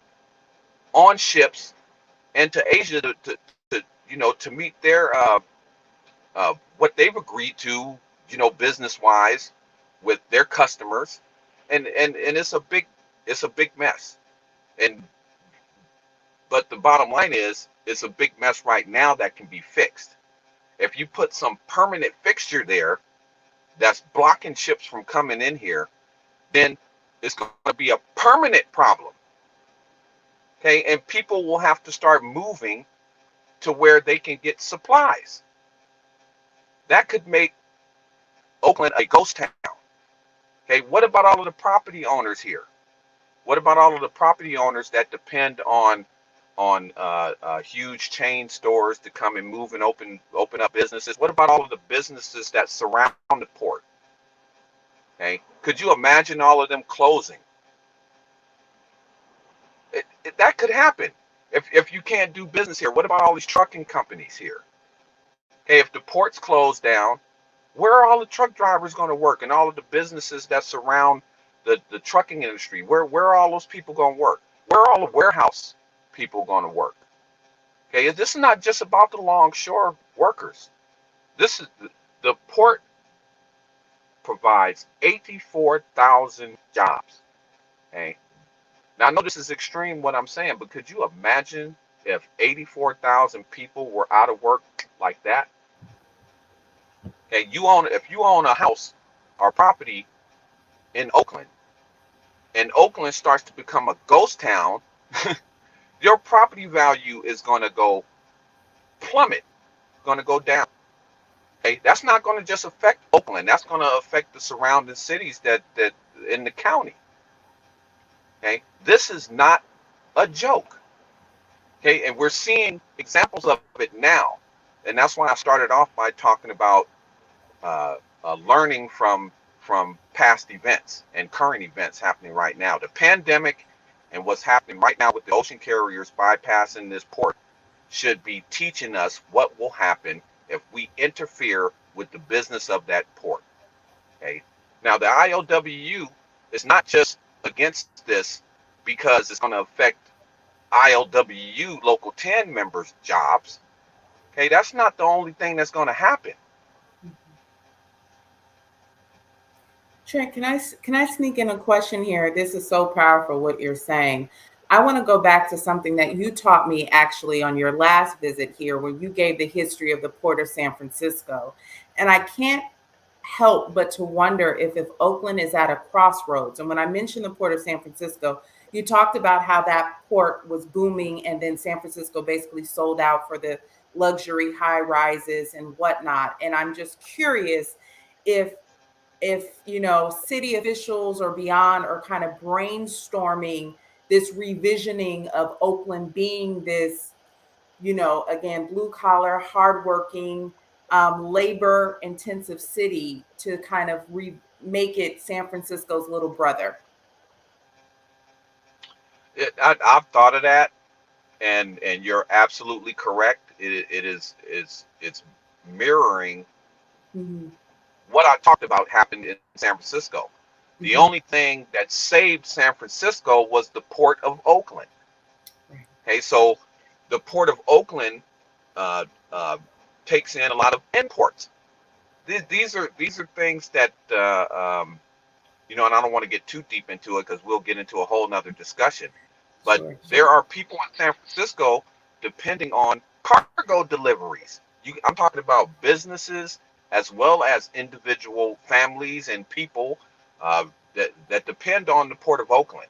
on ships and to Asia to meet their what they've agreed to, business wise with their customers, and it's a big mess. But the bottom line is, it's a big mess right now that can be fixed. If you put some permanent fixture there that's blocking ships from coming in here, then it's going to be a permanent problem. Okay, and people will have to start moving to where they can get supplies. That could make Oakland a ghost town. Okay, what about all of the property owners here? What about all of the property owners that depend on huge chain stores to come and move and open up businesses? What about all of the businesses that surround the port? Okay, could you imagine all of them closing? That could happen if you can't do business here. What about all these trucking companies here? Okay, if the port's closed down, where are all the truck drivers going to work and all of the businesses that surround the trucking industry? Where are all those people going to work? Where are all the warehouse people going to work? Okay, this is not just about the longshore workers. This is the port provides 84,000 jobs. Okay, now I know this is extreme what I'm saying, but could you imagine if 84,000 people were out of work like that? Okay, if you own a house or property in Oakland, and Oakland starts to become a ghost town, your property value is going to go plummet, going to go down. Okay, that's not going to just affect Oakland. That's going to affect the surrounding cities that in the county. Okay, this is not a joke. Okay, and we're seeing examples of it now, and that's why I started off by talking about learning from past events and current events happening right now. The pandemic and what's happening right now with the ocean carriers bypassing this port should be teaching us what will happen if we interfere with the business of that port. Okay. Now the ILWU is not just against this because it's going to affect ILWU Local 10 members' jobs. Okay, that's not the only thing that's going to happen. Trent, can I sneak in a question here? This is so powerful what you're saying. I want to go back to something that you taught me actually on your last visit here, where you gave the history of the Port of San Francisco. And I can't help but to wonder if Oakland is at a crossroads. And when I mentioned the Port of San Francisco, you talked about how that port was booming, and then San Francisco basically sold out for the luxury high rises and whatnot. And I'm just curious if city officials or beyond are kind of brainstorming this revisioning of Oakland being this, again, blue collar, hardworking, labor intensive city, to kind of make it San Francisco's little brother. I've thought of that, and you're absolutely correct. It's mirroring Mm-hmm. what I talked about happened in San Francisco. The Mm-hmm. only thing that saved San Francisco was the Port of Oakland. Okay, so the Port of Oakland uh, uh, takes in a lot of imports. These are things that and I don't want to get too deep into it because we'll get into a whole nother discussion. But Sure. there are people in San Francisco depending on cargo deliveries. I'm talking about businesses as well as individual families and people that depend on the Port of Oakland.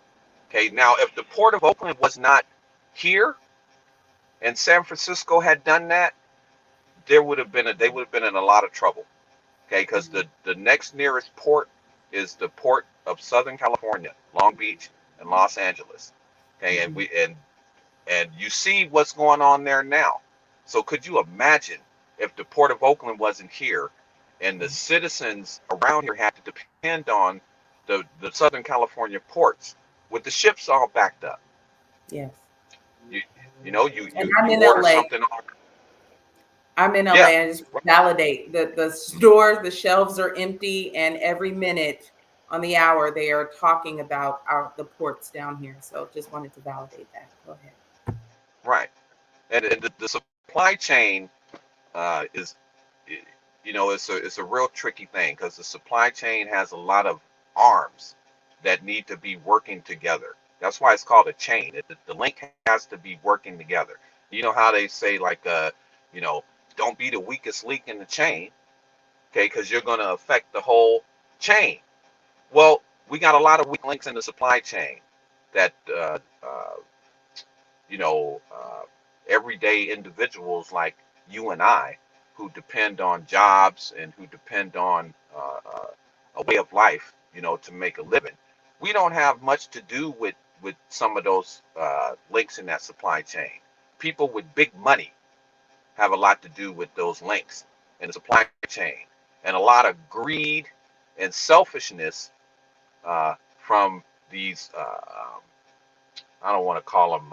Okay, now if the Port of Oakland was not here and San Francisco had done that, they would have been in a lot of trouble. Okay, because the next nearest port is the Port of Southern California, Long Beach and Los Angeles. Okay, and you see what's going on there now. So could you imagine if the Port of Oakland wasn't here and the citizens around here had to depend on the Southern California ports with the ships all backed up? Yes. You And I'm in order LA. something on. I'm in LA, Yeah, and just validate the stores, the shelves are empty, and every minute on the hour they are talking about the ports down here. So just wanted to validate that. Go ahead. right. And the supply chain is, it's a real tricky thing because the supply chain has a lot of arms that need to be working together. That's why it's called a chain. The link has to be working together. You know how they say, like, you know, don't be the weakest link in the chain, okay? Because you're going to affect the whole chain. Well, we got a lot of weak links in the supply chain that, you know, everyday individuals like you and I, who depend on jobs and who depend on a way of life, to make a living. We don't have much to do with some of those links in that supply chain. People with big money have a lot to do with those links in the supply chain, and a lot of greed and selfishness from these. I don't want to call them.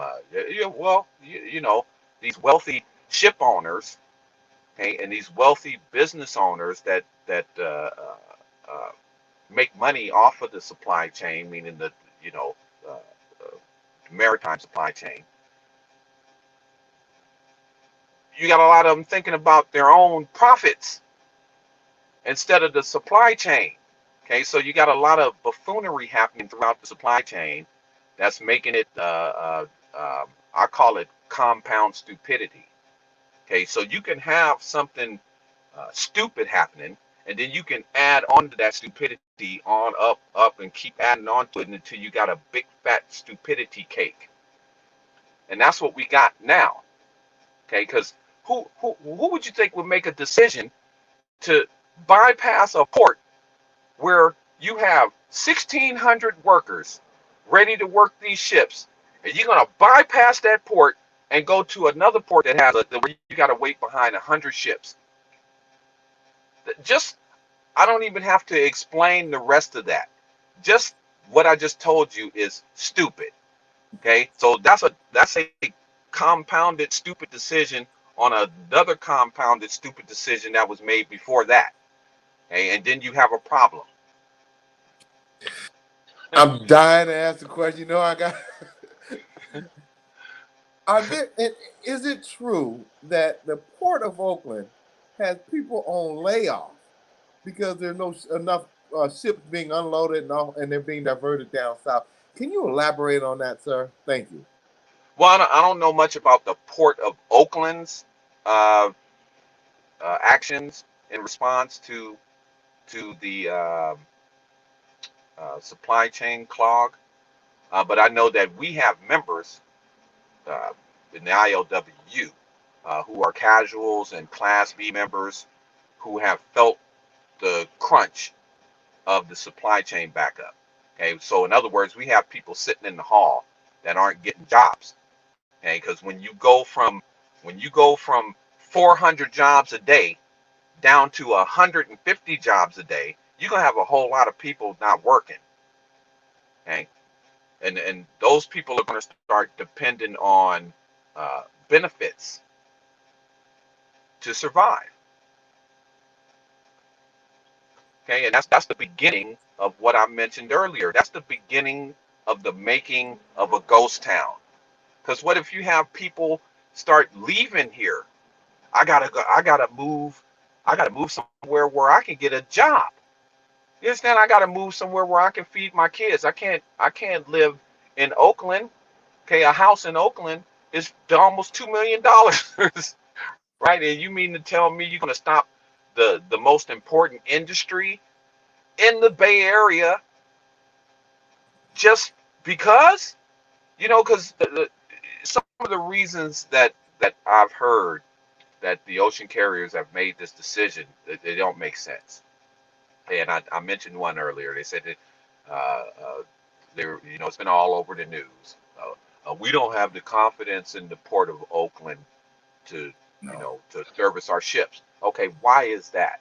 These wealthy ship owners, okay, and these wealthy business owners that make money off of the supply chain, meaning the uh, uh, maritime supply chain. You got a lot of them thinking about their own profits instead of the supply chain. Okay, so you got a lot of buffoonery happening throughout the supply chain that's making it, I call it compound stupidity. Okay, so you can have something stupid happening, and then you can add on to that stupidity on up, and keep adding on to it until you got a big fat stupidity cake. And that's what we got now. Okay, because who would you think would make a decision to bypass a port where you have 1,600 workers ready to work these ships, and you're gonna bypass that port and go to another port that has where you got to wait behind 100 ships? Just, I don't even have to explain the rest of that. Just what I just told you is stupid. Okay, so that's a compounded stupid decision on another compounded stupid decision that was made before that. Okay, and then you have a problem. I'm dying to ask the question. Is it true that the Port of Oakland has people on layoff because there's no enough ships being unloaded and they're being diverted down south? Can you elaborate on that, sir? Thank you. Well, I don't know much about the Port of Oakland's actions in response to the supply chain clog, but I know that we have members in the ILWU who are casuals and Class B members who have felt the crunch of the supply chain backup. Okay, so in other words, we have people sitting in the hall that aren't getting jobs. Okay, because when you go from 400 jobs a day down to 150 jobs a day, you're gonna have a whole lot of people not working. Okay, and those people are gonna start depending on benefits to survive. Okay, and that's the beginning of what I mentioned earlier. That's the beginning of the making of a ghost town. Because what if you have people start leaving here? I gotta move somewhere where I can get a job. You understand? I gotta move somewhere where I can feed my kids. I can't live in Oakland. Okay, a house in Oakland is almost $2 million, right? And you mean to tell me you're gonna stop the most important industry in the Bay Area just because? Because some of the reasons that I've heard that the ocean carriers have made this decision, they don't make sense. And I mentioned one earlier. They said that it's been all over the news. We don't have the confidence in the Port of Oakland to to service our ships. Okay, why is that?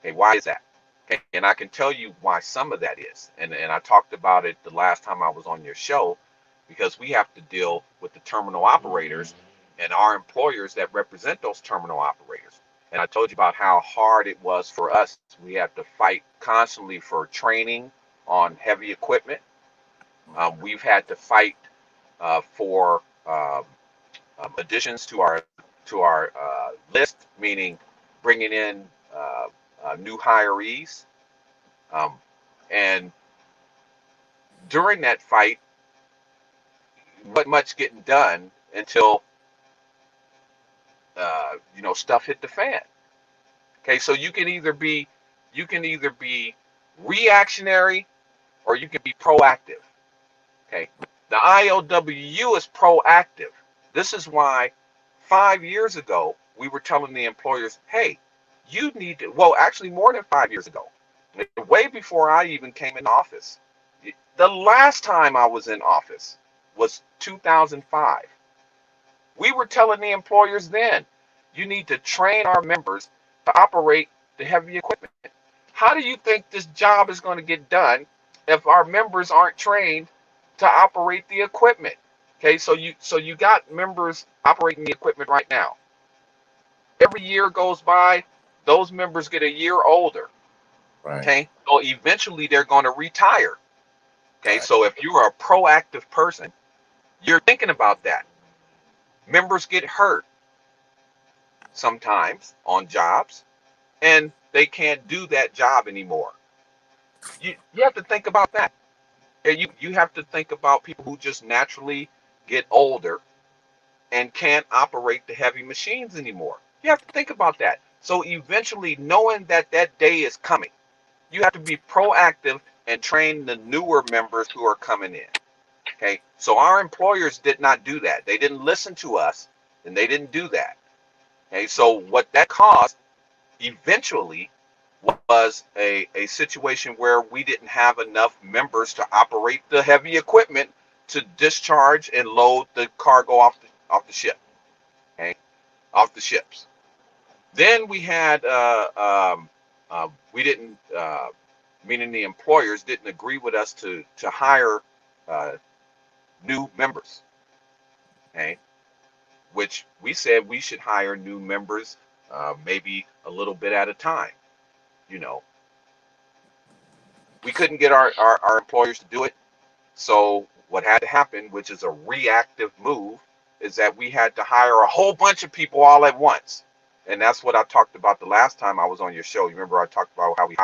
Okay, why is that? Okay, and I can tell you why some of that is. And I talked about it the last time I was on your show, because we have to deal with the terminal operators and our employers that represent those terminal operators. And I told you about how hard it was for us. We had to fight constantly for training on heavy equipment. We've had to fight for additions to our list, meaning bringing in new hirees. And during that fight, wasn't much getting done until stuff hit the fan. Okay, so you can either be reactionary or you can be proactive. Okay, the ILWU is proactive. This is why 5 years ago we were telling the employers, hey, you need to, well, actually more than 5 years ago, way before I even came in office. The last time I was in office was 2005. We were telling the employers then, you need to train our members to operate the heavy equipment. How do you think this job is going to get done if our members aren't trained to operate the equipment? Okay, so you got members operating the equipment right now. Every year goes by, those members get a year older. Right. Okay, so eventually they're going to retire. Okay, Right. so if you're a proactive person, you're thinking about that. Members get hurt sometimes on jobs, and they can't do that job anymore. You have to think about that. You have to think about people who just naturally get older and can't operate the heavy machines anymore. You have to think about that. So eventually, knowing that that day is coming, you have to be proactive and train the newer members who are coming in. Okay, so our employers did not do that. They didn't listen to us, and they didn't do that. Okay, so what that caused eventually was a situation where we didn't have enough members to operate the heavy equipment to discharge and load the cargo off the ship. Okay, off the ships. Then we had we didn't, meaning the employers didn't agree with us to hire new members. Okay, which we said we should hire new members maybe a little bit at a time. We couldn't get our employers to do it. So what had to happen, which is a reactive move, is that we had to hire a whole bunch of people all at once. And that's what I talked about the last time I was on your show. You remember I talked about how we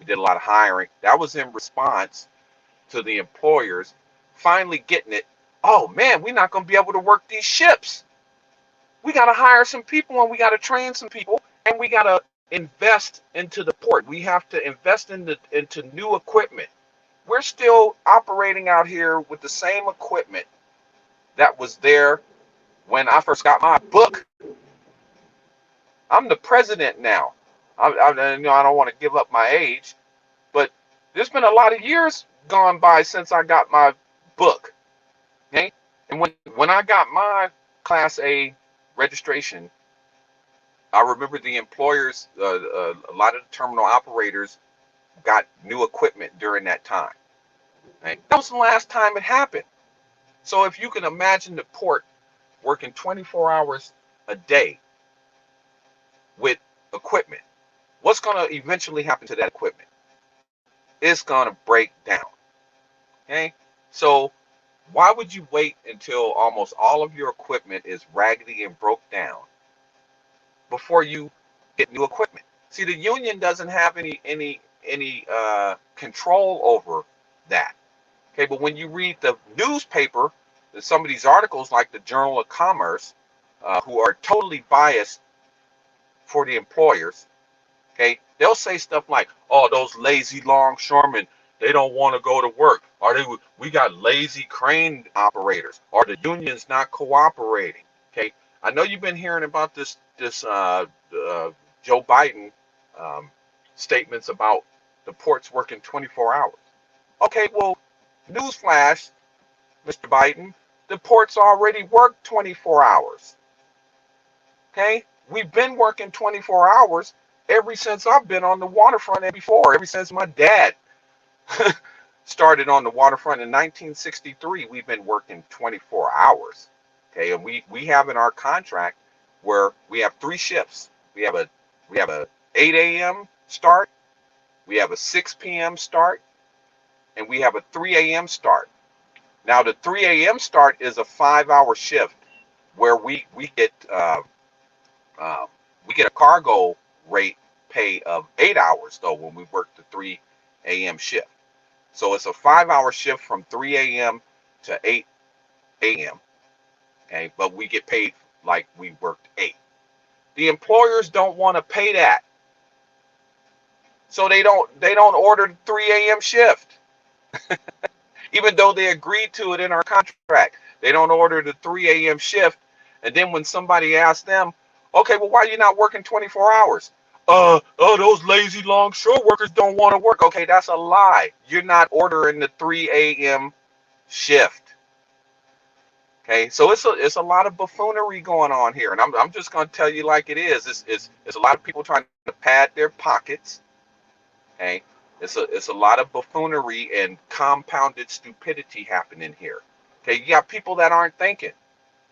did a lot of hiring. That was in response to the employers finally getting it. Oh man, we're not going to be able to work these ships. We got to hire some people and we got to train some people and we got to invest into the port. We have to invest into new equipment. We're still operating out here with the same equipment that was there when I first got my book. I'm the president now. I don't want to give up my age, but there's been a lot of years gone by since I got my book. Okay, and when I got my Class A registration, I remember the employers, a lot of the terminal operators got new equipment during that time. Right? That was the last time it happened. So if you can imagine the port working 24 hours a day with equipment, what's going to eventually happen to that equipment? It's going to break down. Okay? So why would you wait until almost all of your equipment is raggedy and broke down before you get new equipment? See, the union doesn't have any control over that. Okay, but when you read the newspaper, some of these articles like the Journal of Commerce, who are totally biased for the employers, okay, they'll say stuff like, "Oh, those lazy longshoremen, they don't want to go to work. Or we got lazy crane operators. Or the union's not cooperating." Okay, I know you've been hearing about this Joe Biden statements about the ports working 24 hours. Okay, well, newsflash, Mr. Biden, the ports already work 24 hours. Okay, we've been working 24 hours ever since I've been on the waterfront and before, ever since my dad started on the waterfront in 1963, we've been working 24 hours. Okay, and we have in our contract where we have 3 shifts. We have a 8 a.m. start, we have a 6 p.m. start, and we have a 3 a.m. start. Now the 3 a.m. start is a 5-hour shift where we get a cargo rate pay of 8 hours though when we work the 3 a.m. shift. So it's a 5-hour shift from 3 a.m. to 8 a.m. Okay, but we get paid like we worked 8. The employers don't want to pay that, so they don't order the 3 a.m. shift, even though they agreed to it in our contract. They don't order the 3 a.m. shift, and then when somebody asks them, "Okay, well, why are you not working 24 hours?" Those lazy longshore workers don't want to work. Okay, that's a lie. You're not ordering the 3 a.m. shift. Okay, so it's a lot of buffoonery going on here, and I'm just going to tell you like it is. It's a lot of people trying to pad their pockets. Okay, it's a lot of buffoonery and compounded stupidity happening here. Okay, you got people that aren't thinking.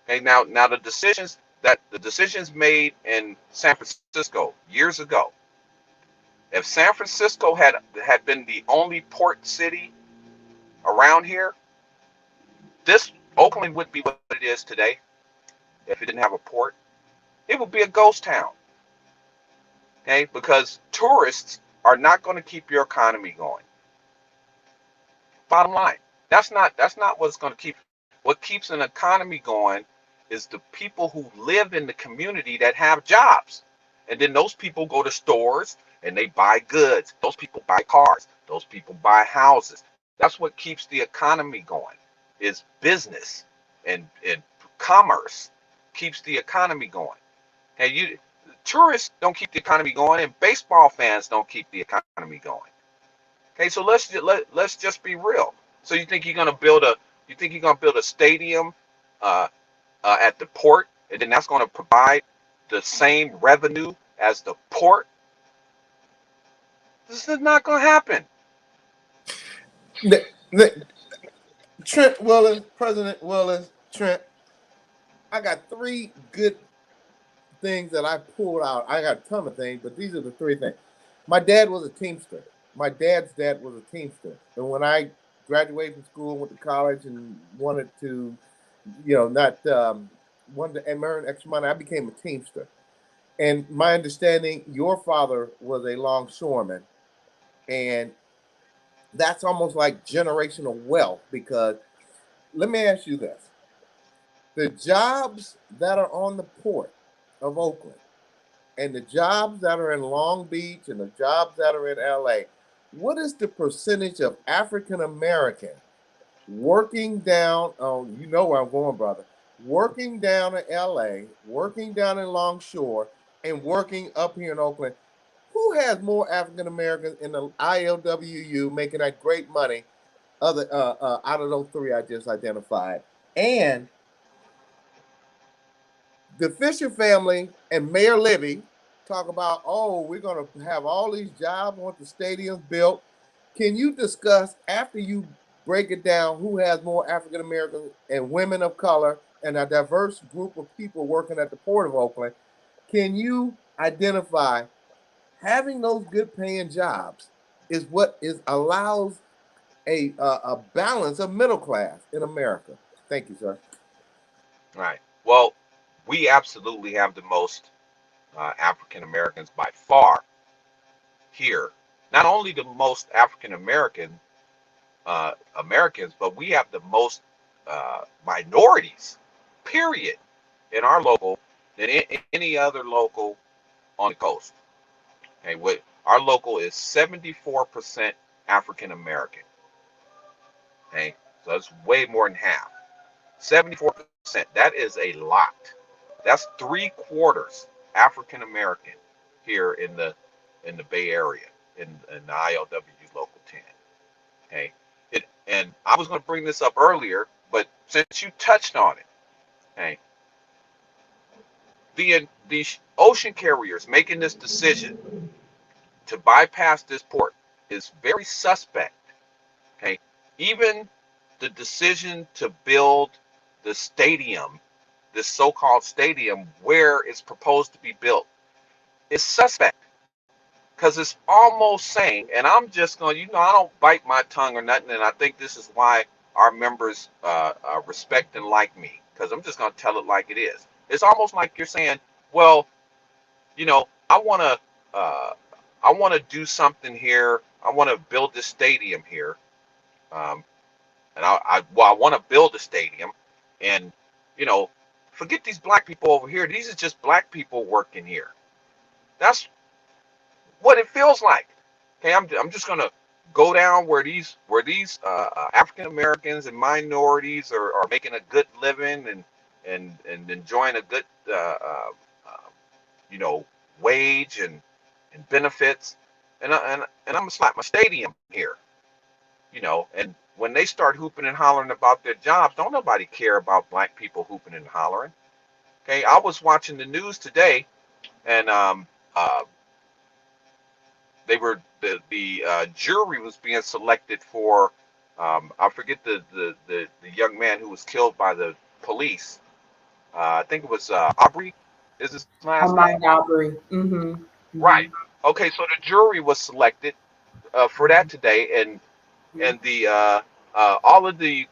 Okay, now the decisions made in San Francisco years ago. If San Francisco had been the only port city around here, this Oakland wouldn't be what it is today. If it didn't have a port, it would be a ghost town. Okay, because tourists are not going to keep your economy going. Bottom line, that's not what's going to keep. What keeps an economy going is the people who live in the community that have jobs. And then those people go to stores and they buy goods. Those people buy cars. Those people buy houses. That's what keeps the economy going, is business and commerce keeps the economy going. And tourists don't keep the economy going, and baseball fans don't keep the economy going. Okay, so let's just be real. So you think you're gonna build a stadium at the port, and then that's going to provide the same revenue as the port? This is not going to happen. Trent Willis, President Willis, Trent, I got 3 good things that I pulled out. I got a ton of things, but these are the 3 things. My dad was a Teamster. My dad's dad was a Teamster. And when I graduated from school, went to college, and wanted to, wanted to earn extra money, I became a Teamster. And my understanding, your father was a longshoreman, and that's almost like generational wealth, because let me ask you this. The jobs that are on the Port of Oakland and the jobs that are in Long Beach and the jobs that are in LA, what is the percentage of African American working down on, you know where I'm going, brother, working down in LA, working down in Longshore, and working up here in Oakland? Who has more African Americans in the ILWU making that great money other out of those three I just identified? And the Fisher family and Mayor Libby talk about, oh, we're going to have all these jobs, want the stadiums built. Can you discuss, after you break it down, who has more African Americans and women of color and a diverse group of people working at the Port of Oakland? Can you identify having those good paying jobs is what is allows a balance of middle class in America? Thank you, sir. Right. Well, we absolutely have the most African Americans by far here. Not only the most African Americans, but we have the most minorities, period, in our local than any other local on the coast. Okay, what our local is 74% African American. Okay, so that's way more than half. 74%. That is a lot. That's 3/4 African American here in the Bay Area in the ILWU Local 10. Okay, and I was going to bring this up earlier, but since you touched on it, okay, the ocean carriers making this decision to bypass this port is very suspect. Okay, even the decision to build the stadium, this so-called stadium where it's proposed to be built, is suspect, because it's almost saying, and I'm just going, I don't bite my tongue or nothing, and I think this is why our members respect and like me, because I'm just going to tell it like it is. It's almost like you're saying, well, I want to do something here. I want to build this stadium here, and I want to build a stadium, and forget these black people over here. These are just black people working here. That's what it feels like. Okay, I'm just gonna go down where these African Americans and minorities are making a good living and enjoying a good wage and benefits, and I'm gonna slap my stadium here. And when they start hooping and hollering about their jobs, don't nobody care about black people hooping and hollering. Okay, I was watching the news today, and they were the jury was being selected for I forget the young man who was killed by the police. I think it was Aubrey is his last name. Aubrey. Mm-hmm. Right. Okay, so the jury was selected for that today, and the all of the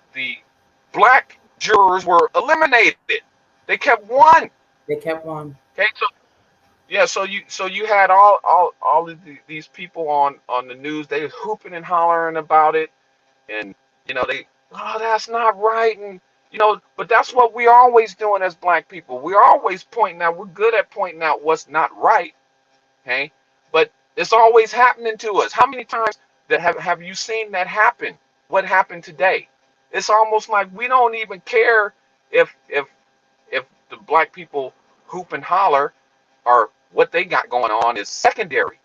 black jurors were eliminated. They kept one. They kept one. Okay, so yeah, so you had all of these people on the news. They was hooping and hollering about it, and oh, that's not right, and but that's what we're always doing as black people. We're always pointing out. We're good at pointing out what's not right. Okay, but it's always happening to us. How many times that have you seen that happen? What happened today? It's almost like we don't even care if the black people hoop and holler, or what they got going on is secondary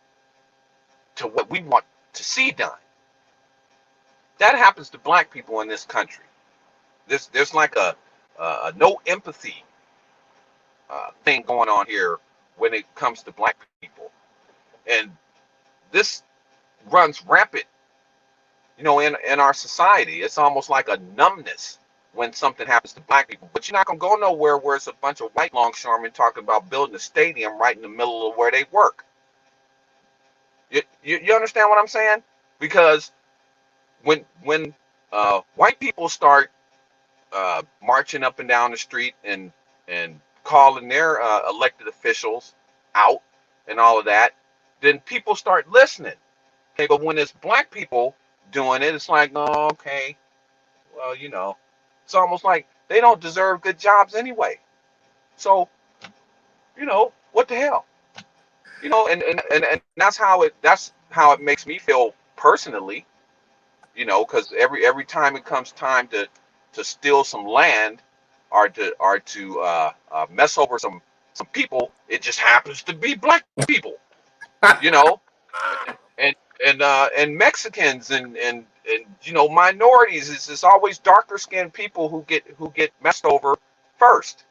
to what we want to see done. That happens to black people in this country. There's like a no empathy thing going on here when it comes to black people, and this runs rampant, in our society. It's almost like a numbness when something happens to black people. But you're not gonna go nowhere where it's a bunch of white longshoremen talking about building a stadium right in the middle of where they work. You understand what I'm saying? Because when white people start marching up and down the street and calling their elected officials out and all of that, then people start listening. Okay, but when it's black people doing it, it's like, oh, okay, well, it's almost like they don't deserve good jobs anyway. So, what the hell? And that's how it makes me feel personally, because every time it comes time to steal some land or to mess over some people, it just happens to be black people, you know, and and Mexicans and minorities. It's always darker skinned people who get messed over first.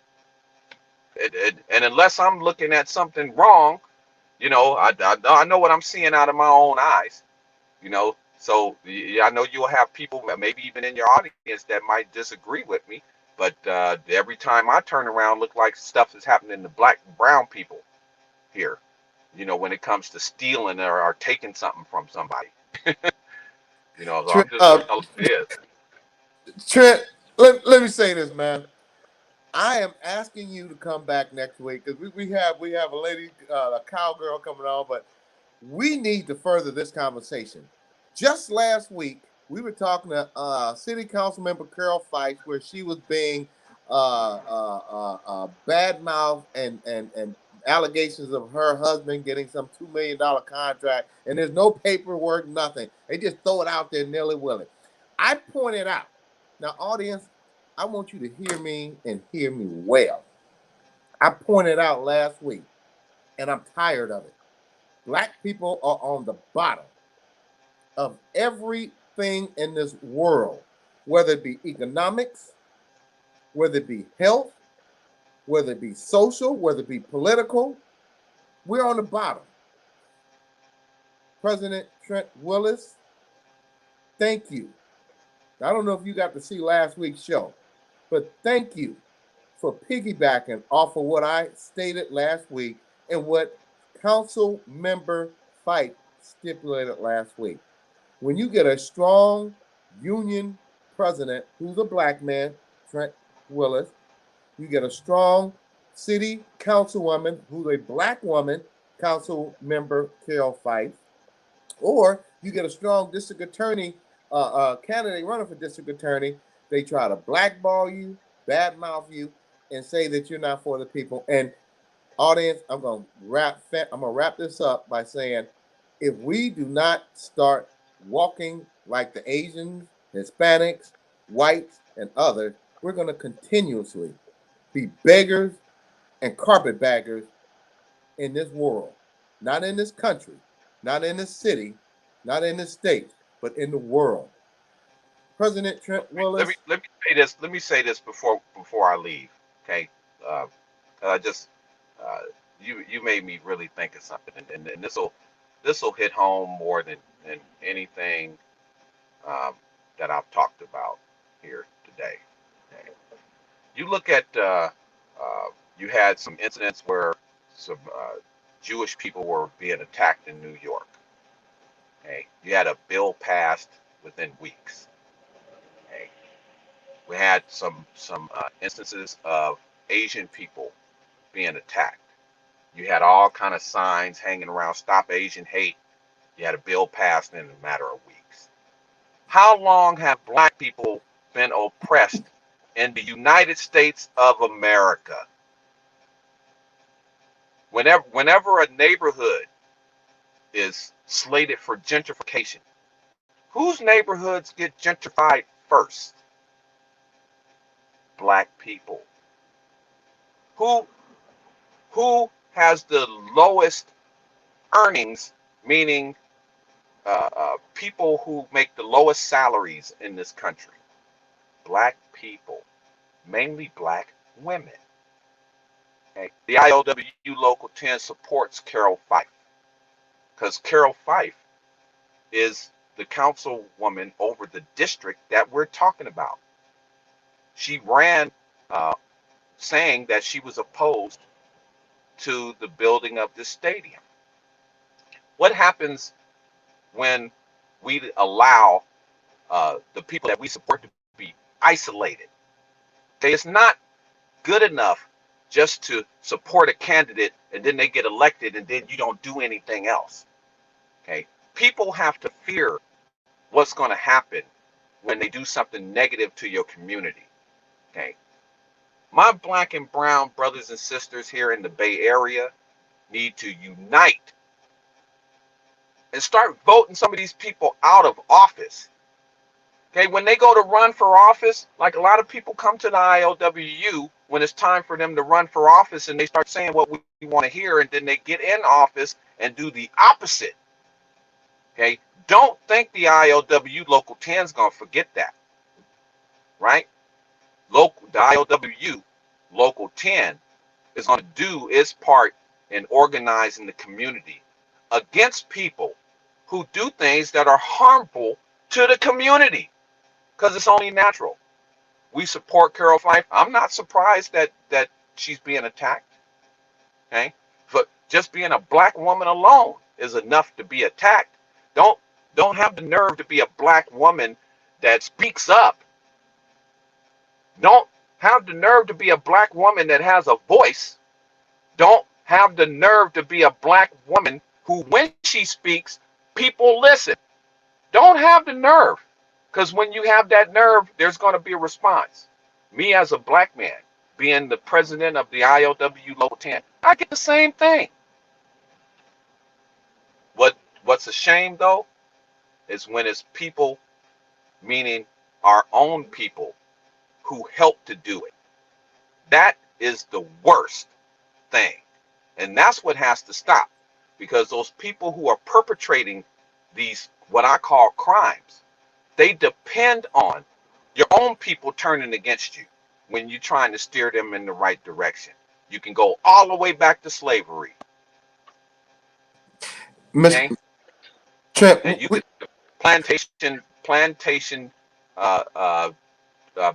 And unless I'm looking at something wrong, I know what I'm seeing out of my own eyes. So yeah, I know you'll have people, maybe even in your audience, that might disagree with me. But every time I turn around, look like stuff is happening to black and brown people here. When it comes to stealing or taking something from somebody. So Trent, I'm just letting know what it is. Trent, let me say this, man. I am asking you to come back next week because we have a lady, a cowgirl coming on, but we need to further this conversation. Just last week, we were talking to City Council Member Carol Fife, where she was being bad mouth and allegations of her husband getting some $2 million contract, and there's no paperwork, nothing. They just throw it out there nilly-willy. I pointed out, now, audience, I want you to hear me and hear me well. I pointed out last week, and I'm tired of it. Black people are on the bottom of everything in this world, whether it be economics, whether it be health, whether it be social, whether it be political. We're on the bottom. President Trent Willis, thank you. I don't know if you got to see last week's show, but thank you for piggybacking off of what I stated last week and what Council Member Fife stipulated last week. When you get a strong union president who's a black man, Trent Willis, you get a strong city councilwoman who's a black woman, Council Member Carol Fife, or you get a strong district attorney candidate running for district attorney. They try to blackball you, badmouth you, and say that you're not for the people. And audience, I'm gonna wrap this up by saying, if we do not start walking like the Asians, Hispanics, whites, and others, we're gonna continuously be beggars and carpetbaggers in this world, not in this country, not in this city, not in this state, but in the world. President Trent Willis. Let me say this before I leave. Okay. Uh, I just you made me really think of something, and this will hit home more than anything that I've talked about here today. Okay. You look at you had some incidents where some Jewish people were being attacked in New York. Okay. You had a bill passed within weeks. Okay. We had some instances of Asian people being attacked. You had all kind of signs hanging around, "Stop Asian Hate." You had a bill passed in a matter of weeks. How long have black people been oppressed in the United States of America? Whenever a neighborhood is slated for gentrification, whose neighborhoods get gentrified first? Black people. Who has the lowest earnings, meaning people who make the lowest salaries in this country? Black people, mainly black women. Okay? The ILWU Local 10 supports Carol Fife because Carol Fife is the councilwoman over the district that we're talking about. She ran saying that she was opposed to the building of this stadium. What happens when we allow the people that we support to be isolated? Okay, it's not good enough just to support a candidate and then they get elected and then you don't do anything else. Okay, people have to fear what's going to happen when they do something negative to your community. Okay. My black and brown brothers and sisters here in the Bay Area need to unite and start voting some of these people out of office. Okay, when they go to run for office, like a lot of people come to the ILWU when it's time for them to run for office and they start saying what we want to hear, and then they get in office and do the opposite. Okay, don't think the ILWU Local 10 is going to forget that, right? The ILWU Local 10 is going to do its part in organizing the community against people who do things that are harmful to the community, because it's only natural. We support Carol Fife. I'm not surprised that she's being attacked. Okay, but just being a black woman alone is enough to be attacked. Don't have the nerve to be a black woman that speaks up. Don't have the nerve to be a black woman that has a voice. Don't have the nerve to be a black woman who, when she speaks, people listen. Don't have the nerve, because when you have that nerve, there's going to be a response. Me as a black man, being the president of the ILWU Local 10, I get the same thing. What's a shame, though, is when it's people, meaning our own people, who help to do it. That is the worst thing. And that's what has to stop, because those people who are perpetrating these, what I call crimes, they depend on your own people turning against you when you're trying to steer them in the right direction. You can go all the way back to slavery. Okay? Trent, And you could plantation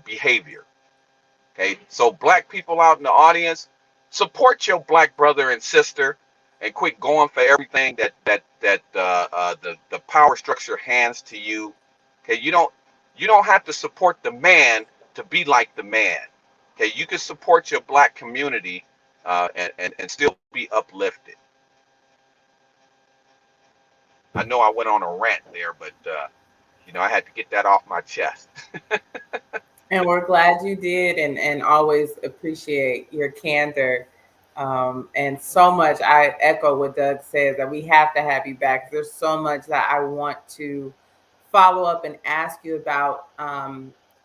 behavior. Okay, so black people out in the audience, support your black brother and sister, and quit going for everything that the power structure hands to you. Okay, you don't have to support the man to be like the man. Okay, you can support your black community and still be uplifted. I know I went on a rant there, but I had to get that off my chest. And we're glad you did, and always appreciate your candor. And so much, I echo what Doug says, that we have to have you back. There's so much that I want to follow up and ask you about.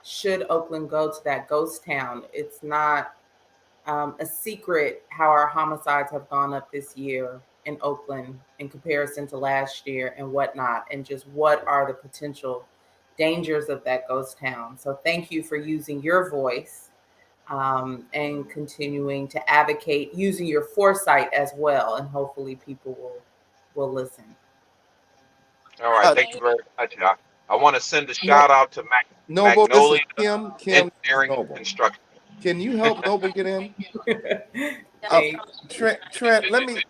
Should Oakland go to that ghost town? It's not a secret how our homicides have gone up this year in Oakland in comparison to last year and whatnot, and just what are the potential dangers of that ghost town. So thank you for using your voice and continuing to advocate, using your foresight as well, and hopefully people will listen. All right, thank you very much. I want to send a shout out to Noble, Magnolia Kim Engineering Noble. Construction. Can you help Noble get in? Trent, let me.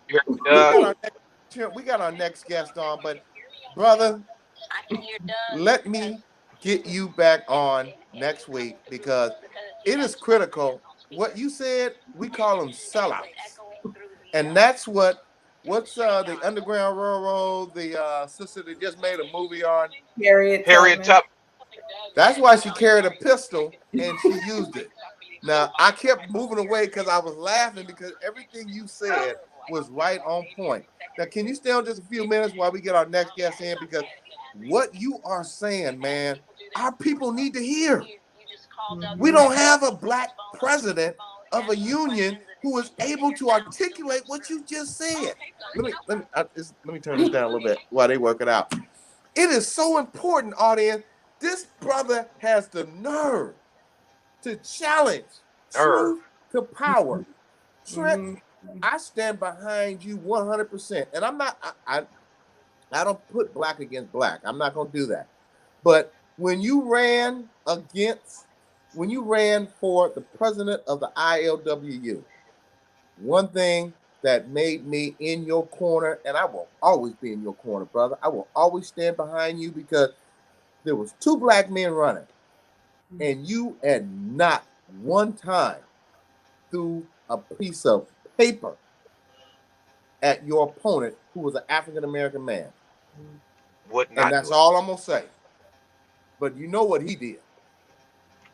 We got our next guest on, but brother, let me get you back on next week, because it is critical. What you said, we call them sellouts, and that's what's the Underground Railroad, the sister that just made a movie on Harriet Tubman. That's why she carried a pistol and she used it. Now, I kept moving away because I was laughing, because everything you said was right on point. Now, can you stay on just a few minutes while we get our next guest in? Because what you are saying, man, our people need to hear. We don't have a black president of a union who is able to articulate what you just said. Let me turn this down a little bit while they work it out. It is so important, audience. This brother has the nerve to challenge truth to power. Trent, I stand behind you 100%. And I'm not, I don't put black against black. I'm not going to do that. But when you ran for the president of the ILWU, one thing that made me in your corner, and I will always be in your corner, brother. I will always stand behind you, because there was 2 black men running, and you had not one time threw a piece of paper at your opponent, who was an African-American man. Would not. And that's all I'm going to say. but you know what he did.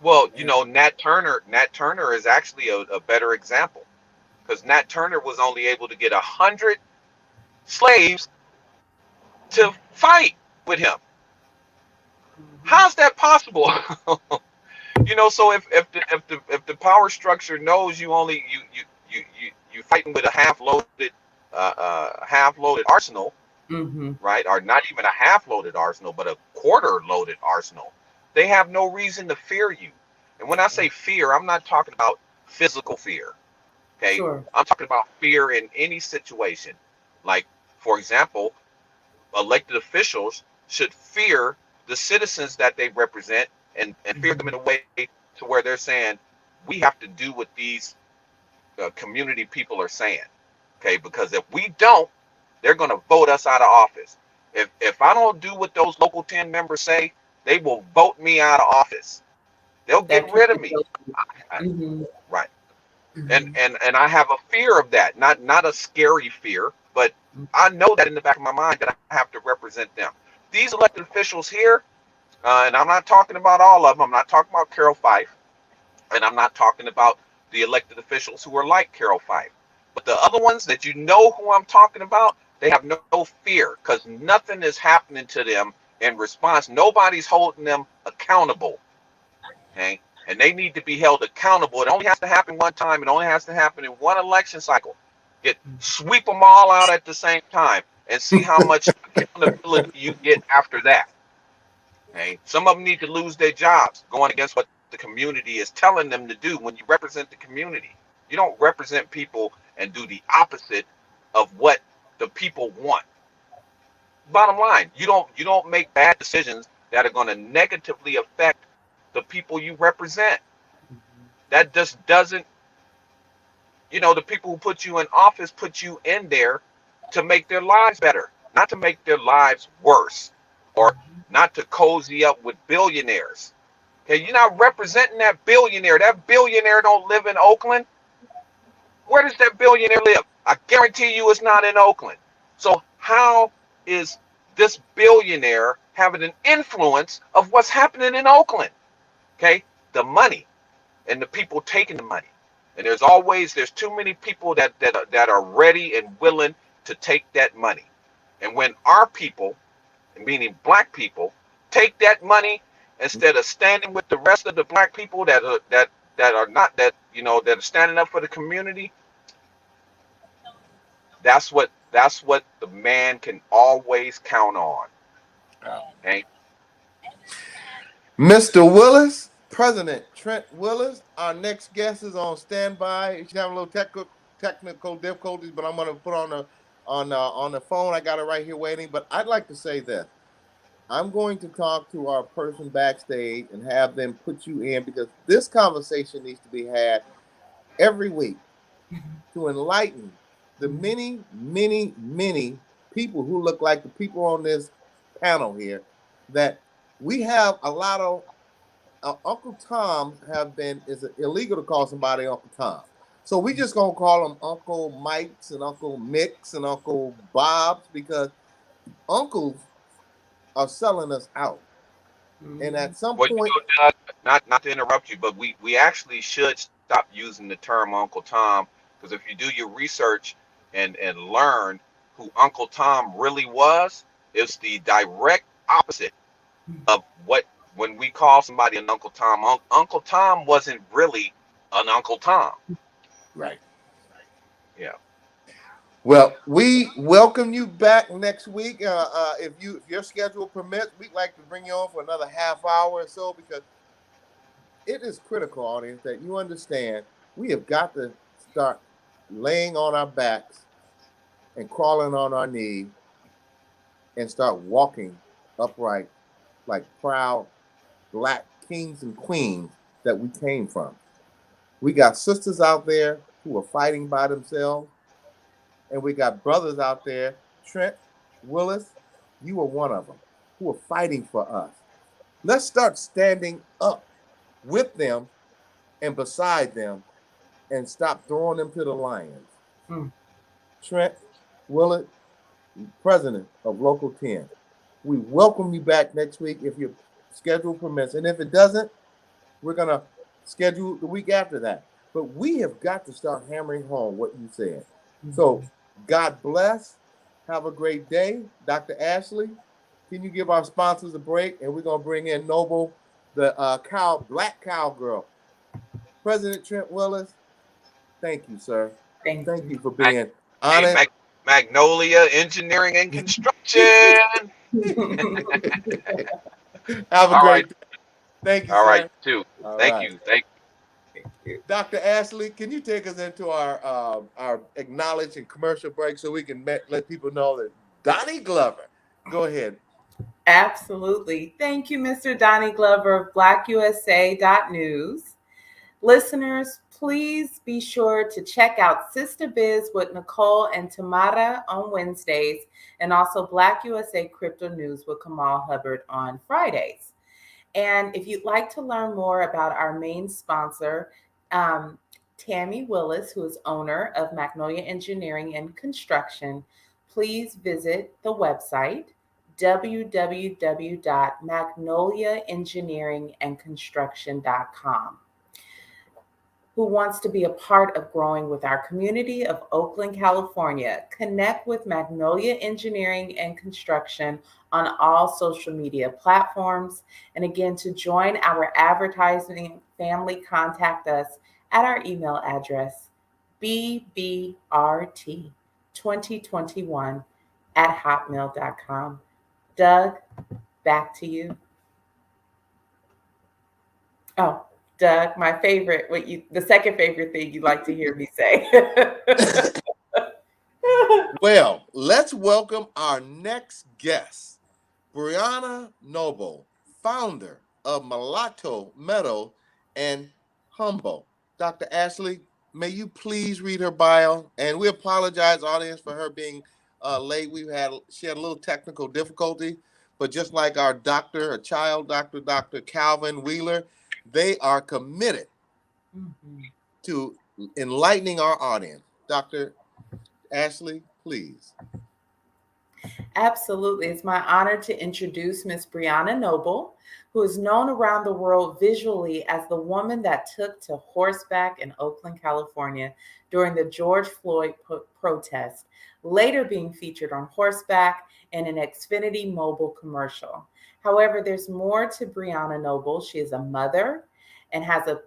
Well, you know, Nat Turner is actually a better example, because Nat Turner was only able to get 100 slaves to fight with him. How's that possible? You know, so if the power structure knows you only you fighting with a half loaded arsenal, right? Or not even a half loaded arsenal, but a quarter loaded arsenal, they have no reason to fear you. And when I say fear, I'm not talking about physical fear. Okay, Sure. I'm talking about fear in any situation. Like, for example, elected officials should fear the citizens that they represent, and fear them in a way to where they're saying, we have to do what these community people are saying. Okay, because if we don't, they're going to vote us out of office. If I don't do what those local 10 members say, they will vote me out of office. They'll get rid of me. Right. And I have a fear of that, not a scary fear, but I know that in the back of my mind that I have to represent them. These elected officials here, and I'm not talking about all of them. I'm not talking about Carol Fife, and I'm not talking about the elected officials who are like Carol Fife. But the other ones that you know who I'm talking about, they have no fear, because nothing is happening to them in response. Nobody's holding them accountable. Okay? And they need to be held accountable. It only has to happen one time. It only has to happen in one election cycle. Sweep them all out at the same time and see how much accountability you get after that. Okay? Some of them need to lose their jobs going against what the community is telling them to do. When you represent the community, you don't represent people and do the opposite of what the people want. Bottom line, you don't make bad decisions that are going to negatively affect the people you represent. That just doesn't, the people who put you in office put you in there to make their lives better, not to make their lives worse, or not to cozy up with billionaires. Okay, you're not representing that billionaire. That billionaire don't live in Oakland. Where does that billionaire live? I guarantee you it's not in Oakland. So how is this billionaire having an influence of what's happening in Oakland? Okay, the money and the people taking the money. And there's too many people that are ready and willing to take that money. And when our people, meaning black people, take that money instead of standing with the rest of the black people that are standing up for the community, that's what the man can always count on. Okay? Mr. Willis, President Trent Willis, our next guest is on standby. She's having a little technical difficulties, but I'm going to put on the phone. I got it right here waiting. But I'd like to say this. I'm going to talk to our person backstage and have them put you in, because this conversation needs to be had every week to enlighten the many, many, many people who look like the people on this panel here, that we have a lot of Uncle Toms is it illegal to call somebody Uncle Tom. So we just gonna call them Uncle Mikes and Uncle Micks and Uncle Bobs, because uncles are selling us out. And at some point, not to interrupt you, but we actually should stop using the term Uncle Tom, because if you do your research and learn who Uncle Tom really was, it's the direct opposite of when we call somebody an Uncle Tom. Uncle Tom wasn't really an Uncle Tom. Right. Yeah. Well, we welcome you back next week. If your schedule permits, we'd like to bring you on for another half hour or so, because it is critical, audience, that you understand we have got to start laying on our backs and crawling on our knees and start walking upright like proud Black kings and queens that we came from. We got sisters out there who are fighting by themselves, and we got brothers out there. Trent Willis, you are one of them, who are fighting for us. Let's start standing up with them and beside them and stop throwing them to the lions. Trent Willis, President of Local 10. We welcome you back next week. If you're schedule permits. And if it doesn't, we're going to schedule the week after that. But we have got to start hammering home what you said. So God bless. Have a great day. Dr. Ashley, can you give our sponsors a break? And we're going to bring in Noble, the black cowgirl. President Trent Willis, thank you, sir. Thank you for being honest. Hey, Magnolia Engineering and Construction. Have a great day. Thank you, All sir. right, too. All Thank right. you. Thank you. Dr. Ashley, can you take us into our acknowledge and commercial break so we can let people know that Doni Glover, go ahead. Absolutely. Thank you, Mr. Doni Glover of BlackUSA.news. Listeners, please be sure to check out SISTABIZ with Nicole and Tamara on Wednesdays, and also BlackUSA Crypto News with Kamal Hubbard on Fridays. And if you'd like to learn more about our main sponsor, Tammy Willis, who is owner of Magnolia Engineering and Construction, please visit the website www.magnoliaengineeringandconstruction.com. Who wants to be a part of growing with our community of Oakland, California? Connect with Magnolia Engineering and Construction on all social media platforms. And again, to join our advertising family, contact us at our email address, bbrt2021@hotmail.com. Doug, back to you. Oh, Doug, my favorite, the second favorite thing you'd like to hear me say. Well, let's welcome our next guest, Brianna Noble, founder of Mulatto Meadows and Humble. Dr. Ashley, may you please read her bio? And we apologize, audience, for her being late. She had a little technical difficulty, but just like our child doctor, Dr. Calvin Wheeler, they are committed to enlightening our audience. Dr. Ashley, please. Absolutely. It's my honor to introduce Miss Brianna Noble, who is known around the world visually as the woman that took to horseback in Oakland, California during the George Floyd protest, later being featured on horseback in an Xfinity mobile commercial. However, there's more to Brianna Noble. She is a mother and has a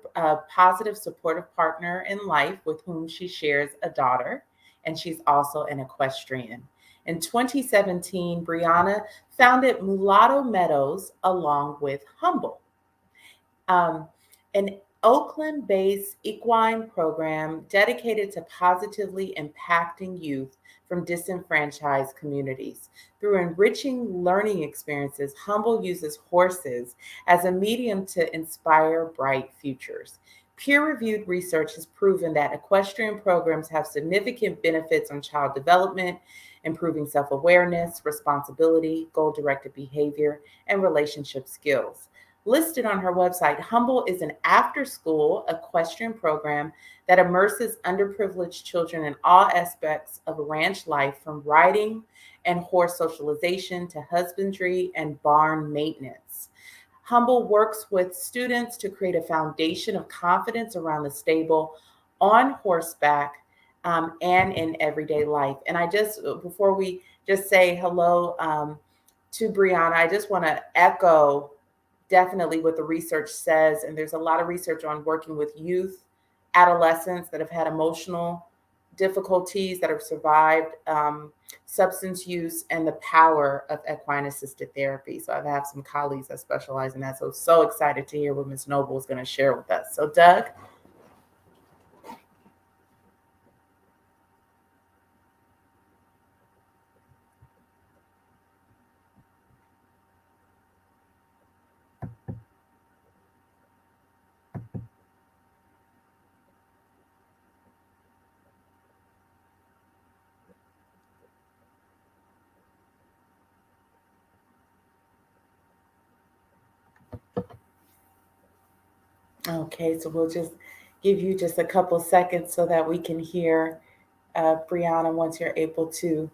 positive, supportive partner in life with whom she shares a daughter, and she's also an equestrian. In 2017, Brianna founded Mulatto Meadows along with Humble, an Oakland-based equine program dedicated to positively impacting youth from disenfranchised communities. Through enriching learning experiences, Humble uses horses as a medium to inspire bright futures. Peer-reviewed research has proven that equestrian programs have significant benefits on child development, improving self-awareness, responsibility, goal-directed behavior, and relationship skills. Listed on her website, Humble is an after-school equestrian program that immerses underprivileged children in all aspects of ranch life, from riding and horse socialization to husbandry and barn maintenance. Humble works with students to create a foundation of confidence around the stable, on horseback, and in everyday life. And before we just say hello to Brianna, I just want to echo definitely what the research says. And there's a lot of research on working with youth, adolescents that have had emotional difficulties, that have survived substance use, and the power of equine-assisted therapy. So I have some colleagues that specialize in that. So excited to hear what Ms. Noble is going to share with us. So Doug. Okay, so we'll just give you just a couple seconds so that we can hear Brianna once you're able to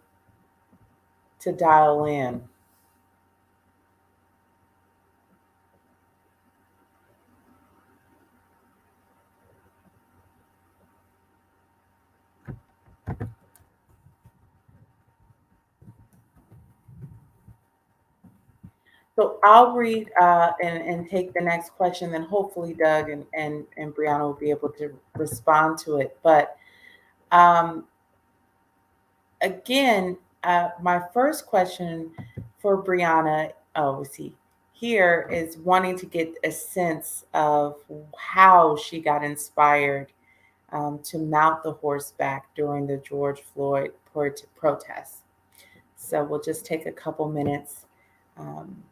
dial in. So I'll read and take the next question, then hopefully Doug and Brianna will be able to respond to it. But um, again, my first question for Brianna, we see here, is wanting to get a sense of how she got inspired to mount the horseback during the George Floyd protests. So we'll just take a couple minutes um,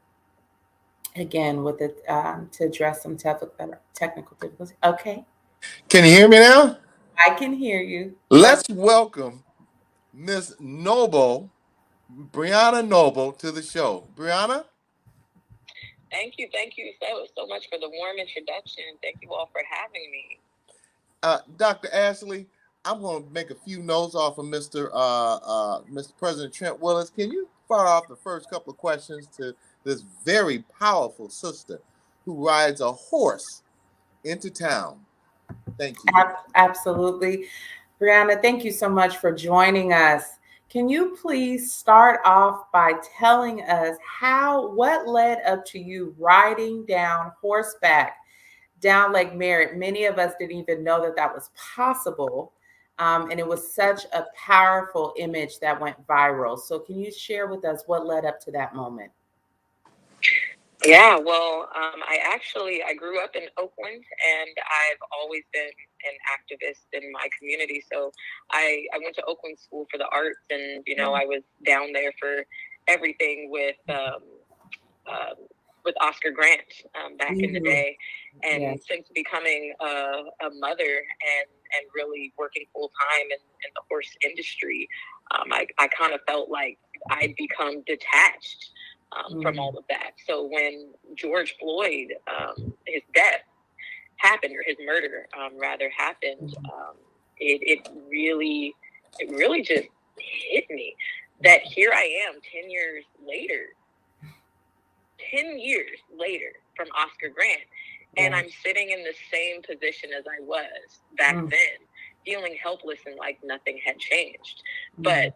again with it to address some technical difficulties. Okay, Can you hear me now? I can hear you. Let's welcome Miss Noble, Brianna Noble, to the show. Brianna? Thank you so much for the warm introduction. Thank you all for having me. Dr. Ashley, I'm going to make a few notes off of Mr. President Trent Willis. Can you fire off the first couple of questions to this very powerful sister who rides a horse into town? Thank you. Absolutely. Brianna, thank you so much for joining us. Can you please start off by telling us what led up to you riding down horseback down Lake Merritt? Many of us didn't even know that was possible. And it was such a powerful image that went viral. So can you share with us what led up to that moment? Yeah, well, I grew up in Oakland, and I've always been an activist in my community. So I went to Oakland School for the Arts, and I was down there for everything with Oscar Grant back in the day. And since becoming a mother and really working full time in the horse industry, I kind of felt like I'd become detached from all of that. So when George Floyd, his death happened, or his murder rather happened, it really just hit me that here I am 10 years later from Oscar Grant, and I'm sitting in the same position as I was back then, feeling helpless and like nothing had changed. But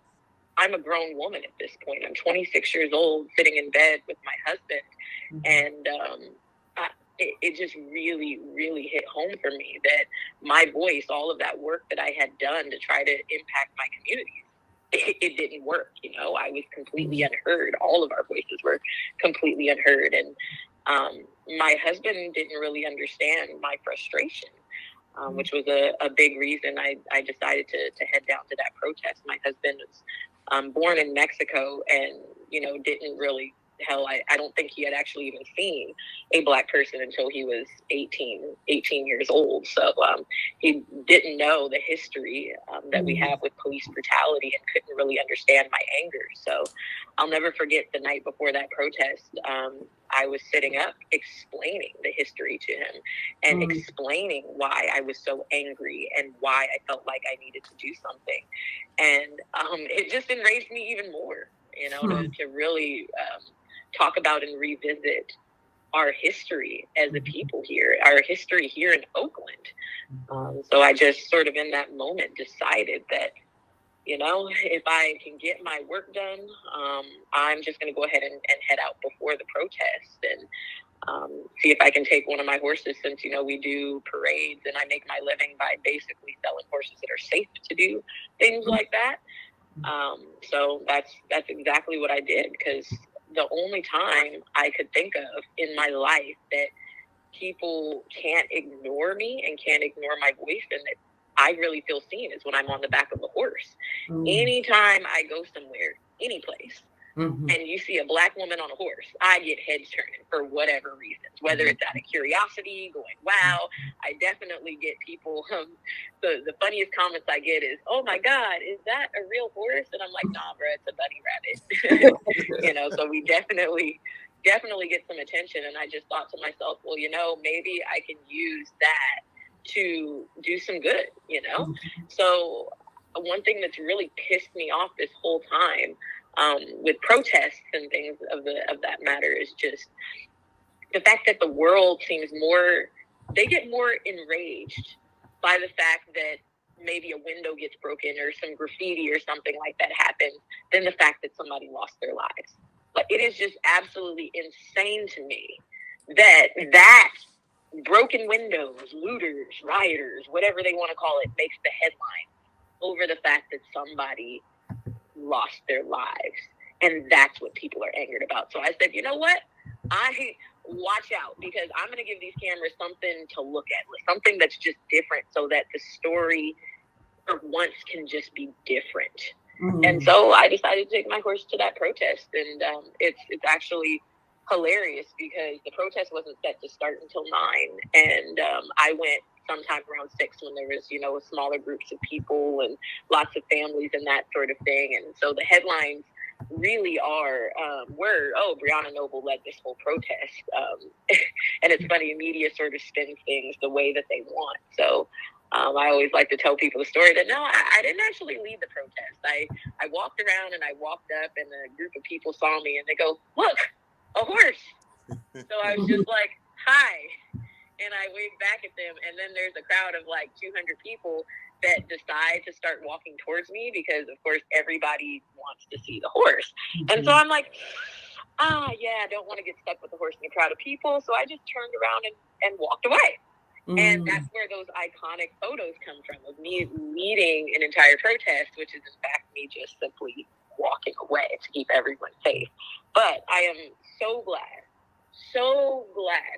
I'm a grown woman at this point. I'm 26 years old, sitting in bed with my husband, and it just really, really hit home for me that my voice, all of that work that I had done to try to impact my community, it didn't work. I was completely unheard. All of our voices were completely unheard. And my husband didn't really understand my frustration, which was a big reason I decided to head down to that protest. My husband was born in Mexico and, didn't really, I don't think he had actually even seen a Black person until he was 18 years old. So he didn't know the history that we have with police brutality and couldn't really understand my anger. So I'll never forget the night before that protest. I was sitting up explaining the history to him and explaining why I was so angry and why I felt like I needed to do something. And it just enraged me even more, to really talk about and revisit our history as a people here, our history here in Oakland. So I just sort of in that moment decided that, if I can get my work done, I'm just going to go ahead and head out before the protest and see if I can take one of my horses, since, we do parades and I make my living by basically selling horses that are safe to do things like that. So that's exactly what I did, because the only time I could think of in my life that people can't ignore me and can't ignore my voice and that I really feel seen is when I'm on the back of a horse. Anytime I go somewhere, any place, and you see a Black woman on a horse, I get heads turning for whatever reasons, whether it's out of curiosity, going, wow. I definitely get people, the funniest comments I get is, oh my God, is that a real horse? And I'm like, nah, bro, it's a bunny rabbit. So we definitely get some attention. And I just thought to myself, well, maybe I can use that to do some good, So one thing that's really pissed me off this whole time, with protests and things of that matter, is just the fact that the world seems they get more enraged by the fact that maybe a window gets broken or some graffiti or something like that happens than the fact that somebody lost their lives. But it is just absolutely insane to me that broken windows, looters, rioters, whatever they want to call it, makes the headline over the fact that somebody lost their lives. And that's what people are angered about. So I said, you know what? Watch out, because I'm going to give these cameras something to look at, something that's just different, so that the story for once can just be different. Mm-hmm. And so I decided to take my horse to that protest. And it's actually hilarious, because the protest wasn't set to start until 9. And I went sometime around 6, when there was, smaller groups of people and lots of families and that sort of thing. And so the headlines really are Brianna Noble led this whole protest. And it's funny, media sort of spins things the way that they want. So I always like to tell people the story that, no, I didn't actually lead the protest. I walked around and I walked up, and a group of people saw me and they go, look, a horse. So I was just like, hi. And I waved back at them. And then there's a crowd of like 200 people that decide to start walking towards me, because of course everybody wants to see the horse. Mm-hmm. And so I'm like, I don't want to get stuck with the horse in a crowd of people. So I just turned around and walked away. Mm. And that's where those iconic photos come from, of me leading an entire protest, which is in fact me just simply walking away to keep everyone safe. But I am so glad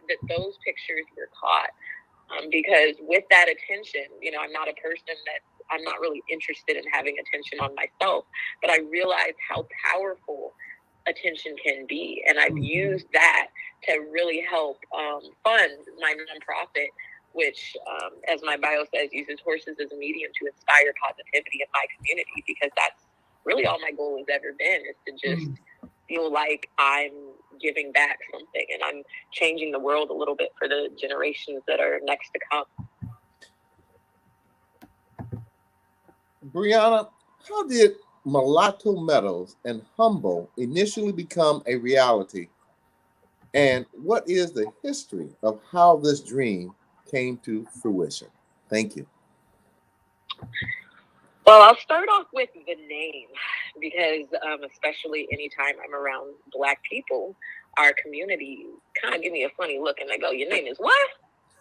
that those pictures were caught, because with that attention, I'm not a person that, I'm not really interested in having attention on myself, but I realized how powerful attention can be. And I've used that to really help fund my nonprofit, which, as my bio says, uses horses as a medium to inspire positivity in my community, because that's really all my goal has ever been, is to just feel like I'm giving back something and I'm changing the world a little bit for the generations that are next to come. Brianna, how did Mulatto Meadows and Humble initially become a reality? And what is the history of how this dream came to fruition? Thank you. Well, I'll start off with the name, because especially anytime I'm around Black people, our community kind of give me a funny look and they go, your name is what?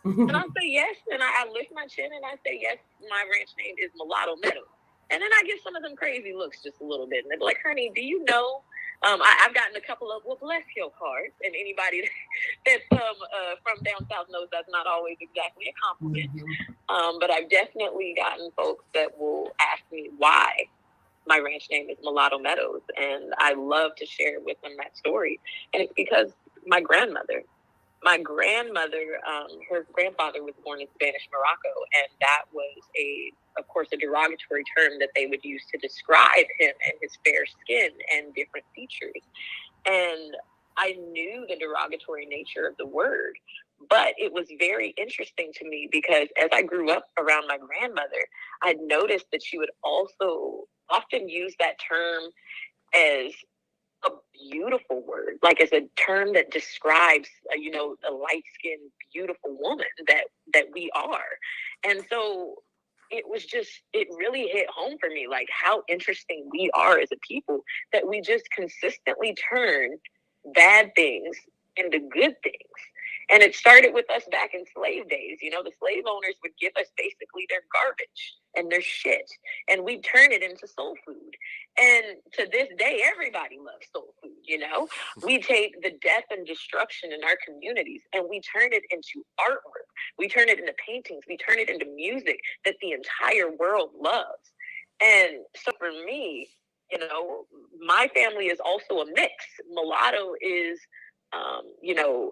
And I say yes, and I lift my chin and I say yes, my ranch name is Mulatto Meadows. And then I get some of them crazy looks just a little bit, and they're like, honey, do you know? I've gotten a couple of, well, bless your cards, and anybody that's from down south knows that's not always exactly a compliment. Mm-hmm. But I've definitely gotten folks that will ask me why my ranch name is Mulatto Meadows, and I love to share with them that story. And it's because my grandmother, her grandfather was born in Spanish Morocco, and that was of course, a derogatory term that they would use to describe him and his fair skin and different features. And I knew the derogatory nature of the word, but it was very interesting to me, because as I grew up around my grandmother, I'd noticed that she would also often use that term as a beautiful word, like as a term that describes, a light-skinned, beautiful woman that we are. And so it really hit home for me, like how interesting we are as a people, that we just consistently turn bad things into good things. And it started with us back in slave days. The slave owners would give us basically their garbage and their shit, and we turn it into soul food. And to this day, everybody loves soul food. We take the death and destruction in our communities and we turn it into artwork. We turn it into paintings. We turn it into music that the entire world loves. And so for me, my family is also a mix. Mulatto is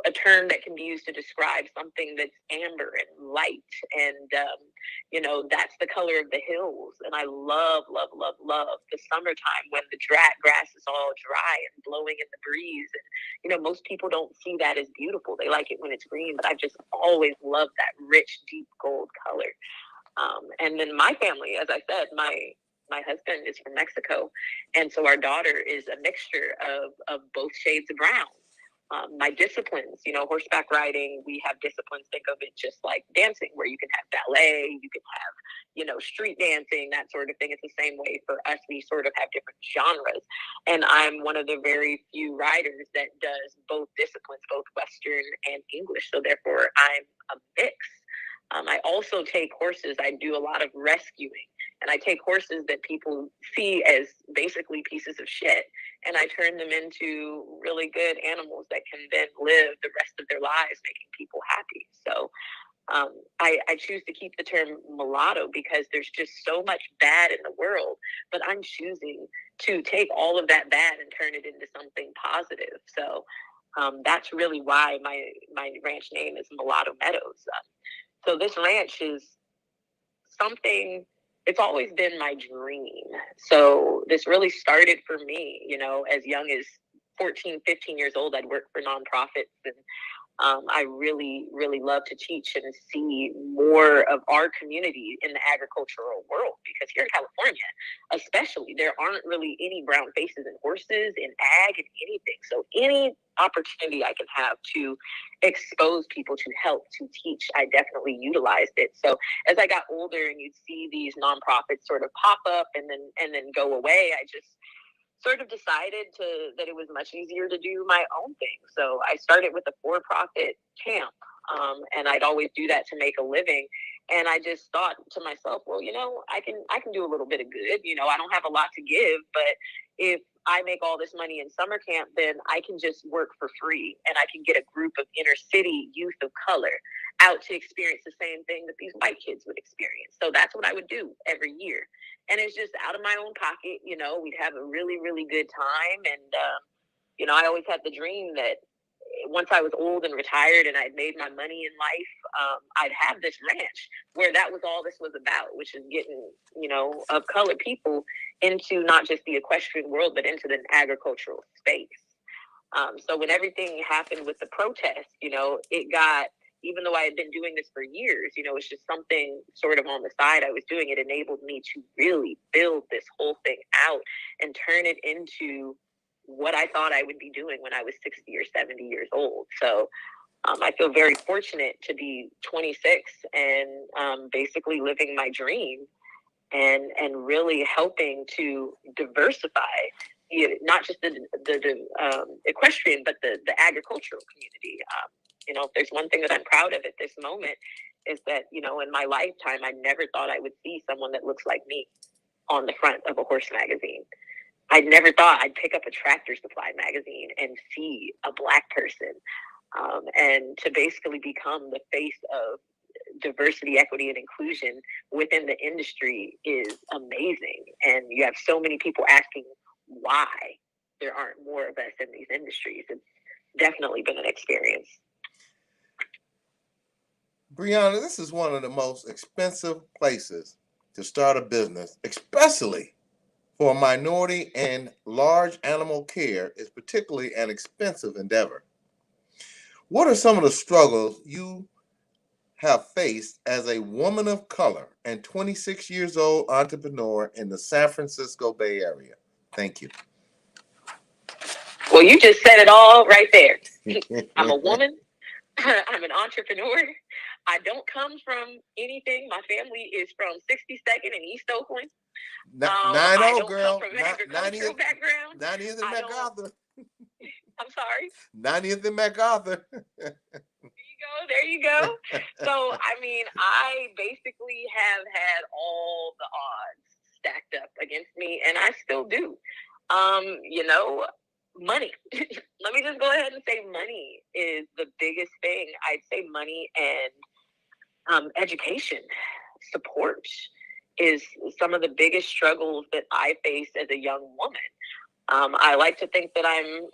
a term that can be used to describe something that's amber and light, and that's the color of the hills. And I love the summertime when the grass is all dry and blowing in the breeze. And most people don't see that as beautiful. They like it when it's green, but I've just always loved that rich, deep gold color. And then my family, as I said, my husband is from Mexico, and so our daughter is a mixture of both shades of brown. my disciplines, horseback riding, we have disciplines. Think of it just like dancing, where you can have ballet, you can have, street dancing, that sort of thing. It's the same way for us. We sort of have different genres. And I'm one of the very few riders that does both disciplines, both Western and English. So therefore, I'm a mix. I also take horses. I do a lot of rescuing, and I take horses that people see as basically pieces of shit, and I turn them into really good animals that can then live the rest of their lives making people happy. So I choose to keep the term mulatto because there's just so much bad in the world, but I'm choosing to take all of that bad and turn it into something positive. So that's really why my ranch name is Mulatto Meadows. So this ranch is something, it's always been my dream. So this really started for me, as young as 14, 15 years old. I'd work for nonprofits, and I really, really love to teach and see more of our community in the agricultural world, because here in California, especially, there aren't really any brown faces in horses, in ag, and anything. So any opportunity I can have to expose people, to help, to teach, I definitely utilized it. So as I got older and you'd see these nonprofits sort of pop up and then go away, I just sort of decided that it was much easier to do my own thing. So I started with a for-profit camp, and I'd always do that to make a living. And I just thought to myself, well, I can do a little bit of good. I don't have a lot to give, but if I make all this money in summer camp, then I can just work for free, and I can get a group of inner city youth of color out to experience the same thing that these white kids would experience. So that's what I would do every year. And it's just out of my own pocket. We'd have a really, really good time. And, I always had the dream that once I was old and retired and I'd made my money in life, I'd have this ranch where that was all this was about, which is getting, of color people into not just the equestrian world, but into the agricultural space. So when everything happened with the protest, it got, even though I had been doing this for years, it's just something sort of on the side I was doing. It enabled me to really build this whole thing out and turn it into what I thought I would be doing when I was 60 or 70 years old. So I feel very fortunate to be 26 and basically living my dream and really helping to diversify, not just the equestrian, but the agricultural community. If there's one thing that I'm proud of at this moment is that, in my lifetime, I never thought I would see someone that looks like me on the front of a horse magazine. I never thought I'd pick up a Tractor Supply magazine and see a Black person, and to basically become the face of diversity, equity, and inclusion within the industry is amazing. And you have so many people asking why there aren't more of us in these industries. It's definitely been an experience. Brianna, this is one of the most expensive places to start a business, especially for a minority, and large animal care is particularly an expensive endeavor. What are some of the struggles you have faced as a woman of color and 26 years old entrepreneur in the San Francisco Bay Area? Thank you. Well, you just said it all right there. I'm a woman. I'm an entrepreneur. I don't come from anything. My family is from 62nd and East Oakland. 9-0, girl. 90th background. 90th and MacArthur. I'm sorry. 90th and MacArthur. There you go. So, I basically have had all the odds stacked up against me, and I still do. Money. Let me just go ahead and say money is the biggest thing. I'd say money and education, support is some of the biggest struggles that I face as a young woman. I like to think that I'm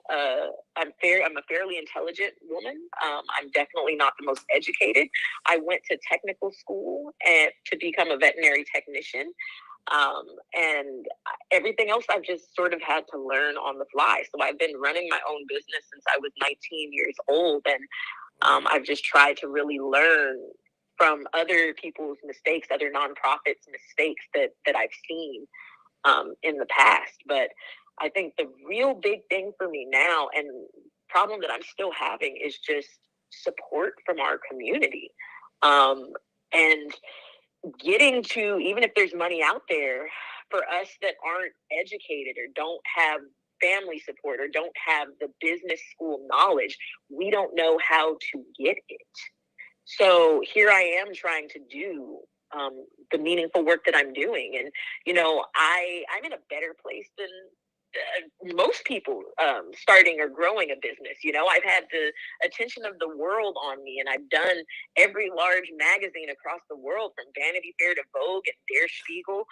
a fairly intelligent woman. I'm definitely not the most educated. I went to technical school to become a veterinary technician. And everything else I've just sort of had to learn on the fly. So I've been running my own business since I was 19 years old. And I've just tried to really learn from other people's mistakes, other nonprofits' mistakes that I've seen in the past. But I think the real big thing for me now, and problem that I'm still having is just support from our community. And getting to, even if there's money out there, for us that aren't educated or don't have family support or don't have the business school knowledge, we don't know how to get it. So here I am trying to do the meaningful work that I'm doing. And, you know, I'm in a better place than most people starting or growing a business. You know, I've had the attention of the world on me, and I've done every large magazine across the world, from Vanity Fair to Vogue and Der Spiegel.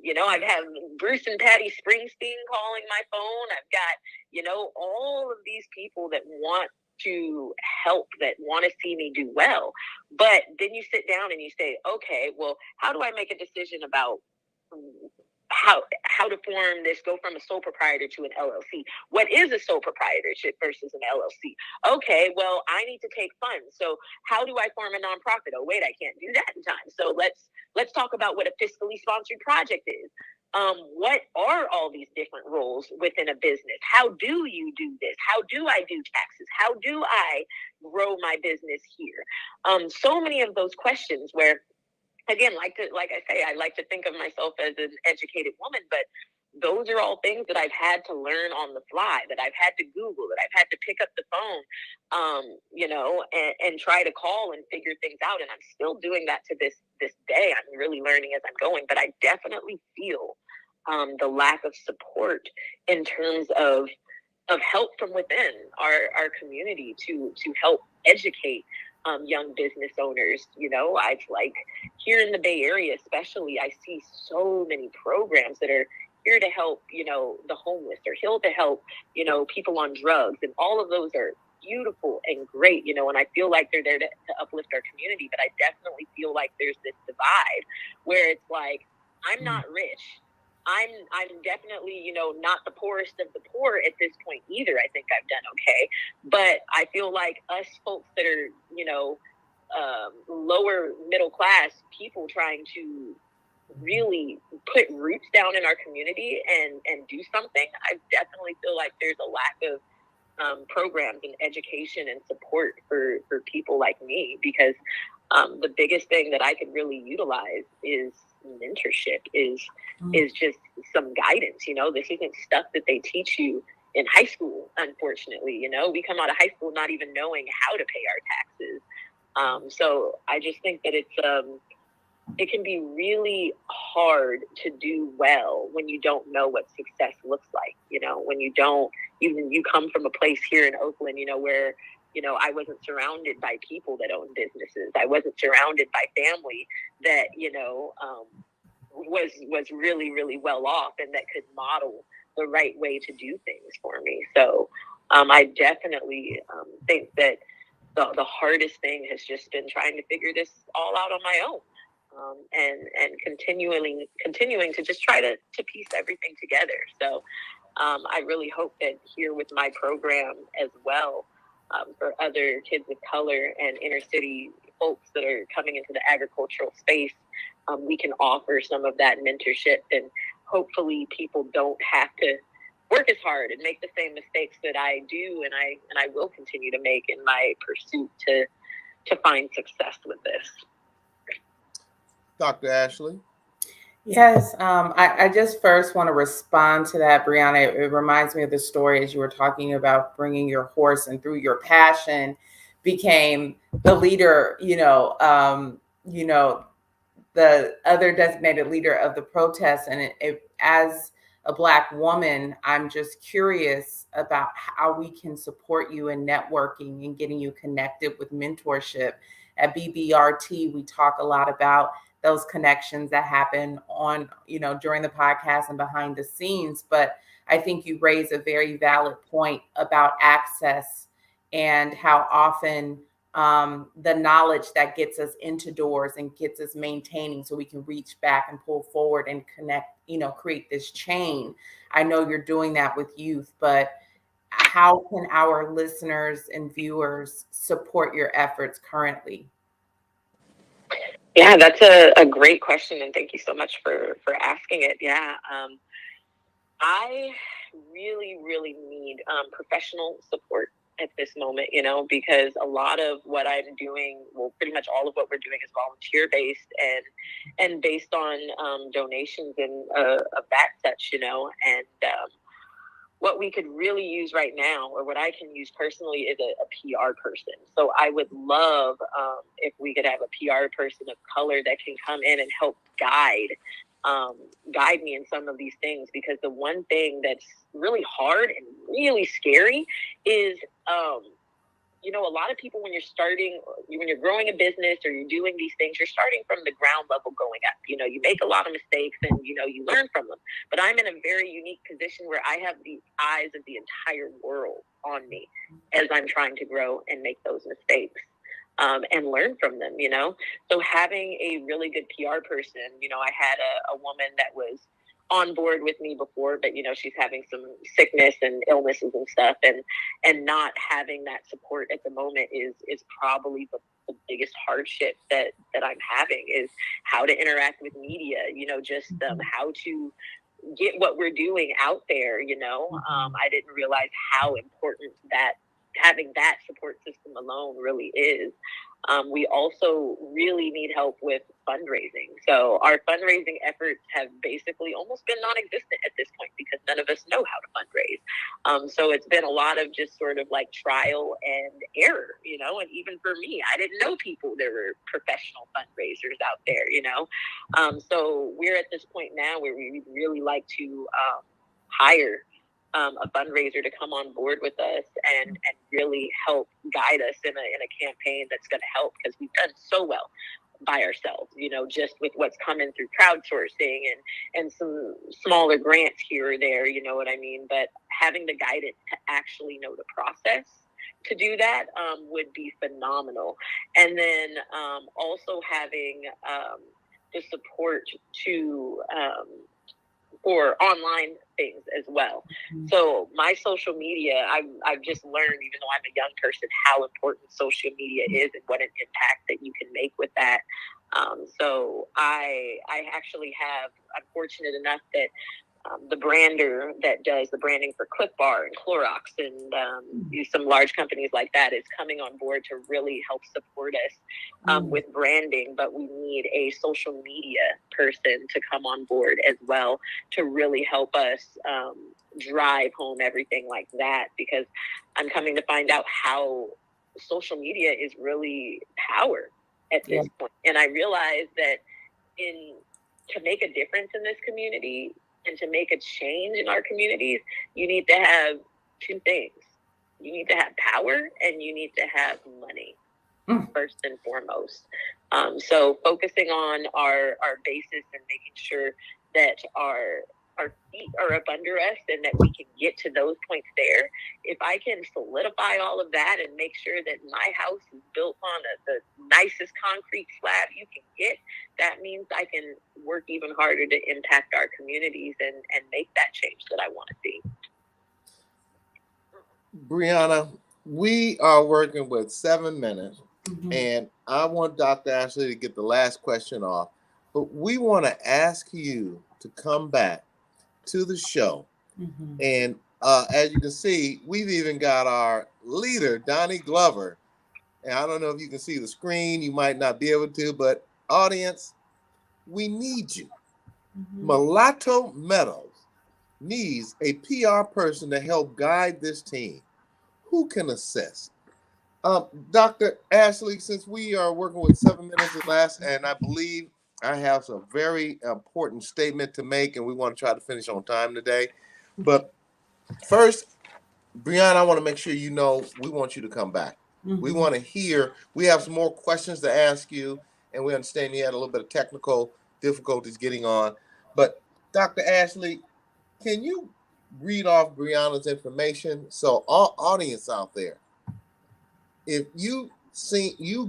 You know, I've had Bruce and Patty Springsteen calling my phone. I've got, you know, all of these people that want to help, that want to see me do well. But then you sit down and you say, okay, well, how do I make a decision about how to form this, go from a sole proprietor to an LLC? What is a sole proprietorship versus an LLC? Okay, well, I need to take funds. So how do I form a nonprofit? Oh, wait, I can't do that in time. So let's talk about what a fiscally sponsored project is. What are all these different roles within a business? How do you do this? How do I do taxes? How do I grow my business here? So many of those questions where, again, like I say, I like to think of myself as an educated woman, but those are all things that I've had to learn on the fly, that I've had to Google, that I've had to pick up the phone, you know, and try to call and figure things out. And I'm still doing that to this day. I'm really learning as I'm going, but I definitely feel the lack of support in terms of help from within our community to help educate young business owners. You know, I've, like, here in the Bay Area especially, I see so many programs that are here to help, you know, the homeless, or here to help, you know, people on drugs. And all of those are beautiful and great, you know, and I feel like they're there to uplift our community. But I definitely feel like there's this divide where it's like, I'm not rich. I'm definitely, you know, not the poorest of the poor at this point either. I think I've done okay. But I feel like us folks that are, you know, lower middle class people trying to really put roots down in our community and do something, I definitely feel like there's a lack of programs and education and support for people like me, because the biggest thing that I could really utilize is mentorship, is just some guidance. You know, this isn't stuff that they teach you in high school, unfortunately. You know, we come out of high school not even knowing how to pay our taxes. So I just think that it can be really hard to do well when you don't know what success looks like. You know, when you come from a place here in Oakland, you know, where, you know, I wasn't surrounded by people that own businesses. I wasn't surrounded by family that, you know, was really, really well off and that could model the right way to do things for me. So I definitely think that the hardest thing has just been trying to figure this all out on my own. And continuing to just try to piece everything together. So I really hope that here with my program as well, for other kids of color and inner city folks that are coming into the agricultural space, we can offer some of that mentorship, and hopefully people don't have to work as hard and make the same mistakes that I do and I will continue to make in my pursuit to find success with this. Dr. Ashley? Yes, I just first want to respond to that, Brianna. It reminds me of the story as you were talking about bringing your horse, and through your passion became the leader, the other designated leader of the protest. And as a Black woman, I'm just curious about how we can support you in networking and getting you connected with mentorship. At BBRT, we talk a lot about those connections that happen on, during the podcast and behind the scenes. But I think you raise a very valid point about access and how often the knowledge that gets us into doors and gets us maintaining so we can reach back and pull forward and connect, create this chain. I know you're doing that with youth, but how can our listeners and viewers support your efforts currently? Yeah, that's a great question, and thank you so much for asking it. Yeah, I really, really need professional support at this moment, you know, because a lot of what I'm doing, well, pretty much all of what we're doing is volunteer based and based on donations and of that such, you know, and what we could really use right now, or what I can use personally, is a PR person. So I would love if we could have a PR person of color that can come in and help guide me in some of these things, because the one thing that's really hard and really scary is you know, a lot of people, when you're growing a business or you're doing these things, you're starting from the ground level going up. You know, you make a lot of mistakes and, you know, you learn from them. But I'm in a very unique position where I have the eyes of the entire world on me as I'm trying to grow and make those mistakes and learn from them, you know. So having a really good PR person, you know, I had a woman that was on board with me before, but you know, she's having some sickness and illnesses and stuff, and not having that support at the moment is probably the biggest hardship that I'm having, is how to interact with media, you know, just how to get what we're doing out there, you know. I didn't realize how important that having that support system alone really is. We also really need help with fundraising. So our fundraising efforts have basically almost been non-existent at this point, because none of us know how to fundraise. So it's been a lot of just sort of like trial and error, you know, and even for me, I didn't know people, there were professional fundraisers out there, you know. So we're at this point now where we would really like to hire a fundraiser to come on board with us and really help guide us in a campaign that's going to help, because we've done so well by ourselves, you know, just with what's coming through crowdsourcing and some smaller grants here or there, you know what I mean? But having the guidance to actually know the process to do that would be phenomenal. And then also having the support to for online things as well. So my social media, I've just learned, even though I'm a young person, how important social media is and what an impact that you can make with that. So I actually I'm fortunate enough that the brander that does the branding for Clif Bar and Clorox and some large companies like that is coming on board to really help support us with branding. But we need a social media person to come on board as well to really help us drive home everything like that, because I'm coming to find out how social media is really power at this point. And I realized that to make a difference in this community and to make a change in our communities, you need to have two things. You need to have power and you need to have money, first and foremost. So focusing on our basis and making sure that our feet are up under us and that we can get to those points there. If I can solidify all of that and make sure that my house is built on the nicest concrete slab you can get, that means I can work even harder to impact our communities and make that change that I want to see. Brianna, we are working with 7 minutes, and I want Dr. Ashley to get the last question off, but we want to ask you to come back to the show. And as you can see, we've even got our leader, Doni Glover. And I don't know if you can see the screen. You might not be able to, but audience, we need you. Mulatto Meadows needs a PR person to help guide this team. Who can assist? Dr. Ashley, since we are working with 7 minutes or less, and I believe I have some very important statement to make, and we want to try to finish on time today. But first, Brianna, I want to make sure you know we want you to come back. We want to hear. We have some more questions to ask you, and we understand you had a little bit of technical difficulties getting on. But Dr. Ashley, can you read off Brianna's information? So all audience out there, if you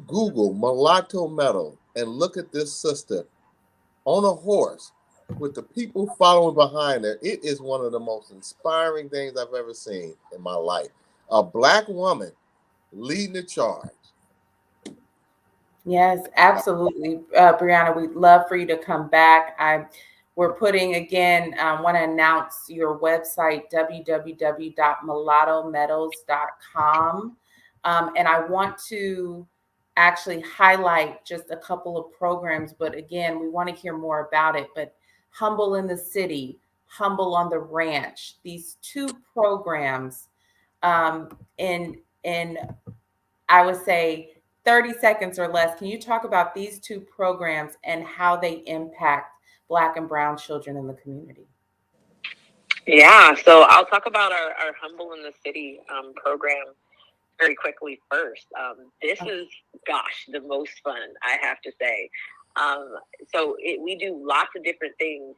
Google Mulatto Meadows and look at this sister on a horse with the people following behind her, it is one of the most inspiring things I've ever seen in my life. A Black woman leading the charge. Yes, absolutely. Brianna, we'd love for you to come back. We're putting, again, I want to announce your website, www.mulattomeadows.com. And I want to actually highlight just a couple of programs, but again, we want to hear more about it. But Humble in the City, Humble on the Ranch, these two programs, in I would say 30 seconds or less, can you talk about these two programs and how they impact Black and brown children in the community? Yeah, so I'll talk about our Humble in the City program very quickly first. This is, gosh, the most fun, I have to say. So we do lots of different things.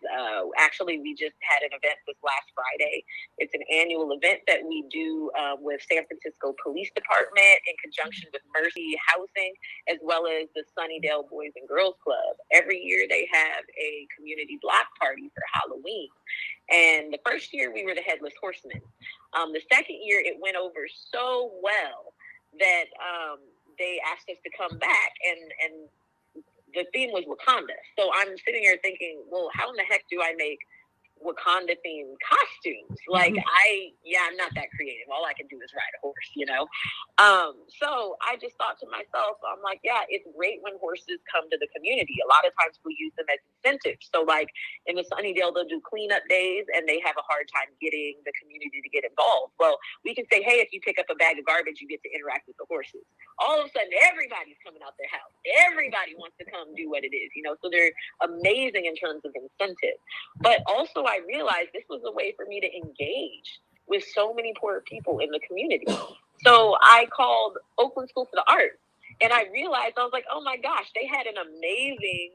Actually, we just had an event this last Friday. It's an annual event that we do with San Francisco Police Department in conjunction with Mercy Housing, as well as the Sunnydale Boys and Girls Club. Every year they have a community block party for Halloween. And the first year we were the Headless Horsemen. The second year it went over so well that they asked us to come back, and the theme was Wakanda. So I'm sitting here thinking, well, how in the heck do I make Wakanda themed costumes? Like, I'm not that creative. All I can do is ride a horse, you know? So I just thought to myself, I'm like, yeah, it's great when horses come to the community. A lot of times we use them as incentives. So like in the Sunnydale, they'll do cleanup days and they have a hard time getting the community to get involved. Well, we can say, hey, if you pick up a bag of garbage, you get to interact with the horses. All of a sudden, everybody's coming out their house. Everybody wants to come do what it is, you know? So they're amazing in terms of incentive. But also I realized this was a way for me to engage with so many poor people in the community. So I called Oakland School for the Arts, and I realized, I was like, oh my gosh, they had an amazing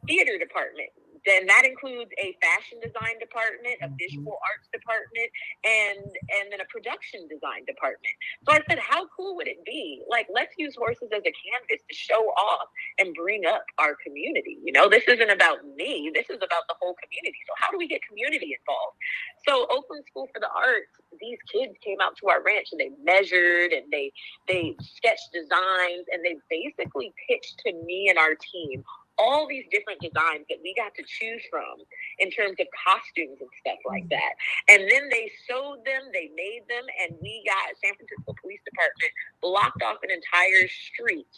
theater department. Then that includes a fashion design department, a visual arts department, and then a production design department. So I said, how cool would it be? Like, let's use horses as a canvas to show off and bring up our community. You know, this isn't about me. This is about the whole community. So how do we get community involved? So Oakland School for the Arts, these kids came out to our ranch and they measured and they sketched designs, and they basically pitched to me and our team all these different designs that we got to choose from in terms of costumes and stuff like that. And then they sewed them, they made them, and we got San Francisco Police Department blocked off an entire street.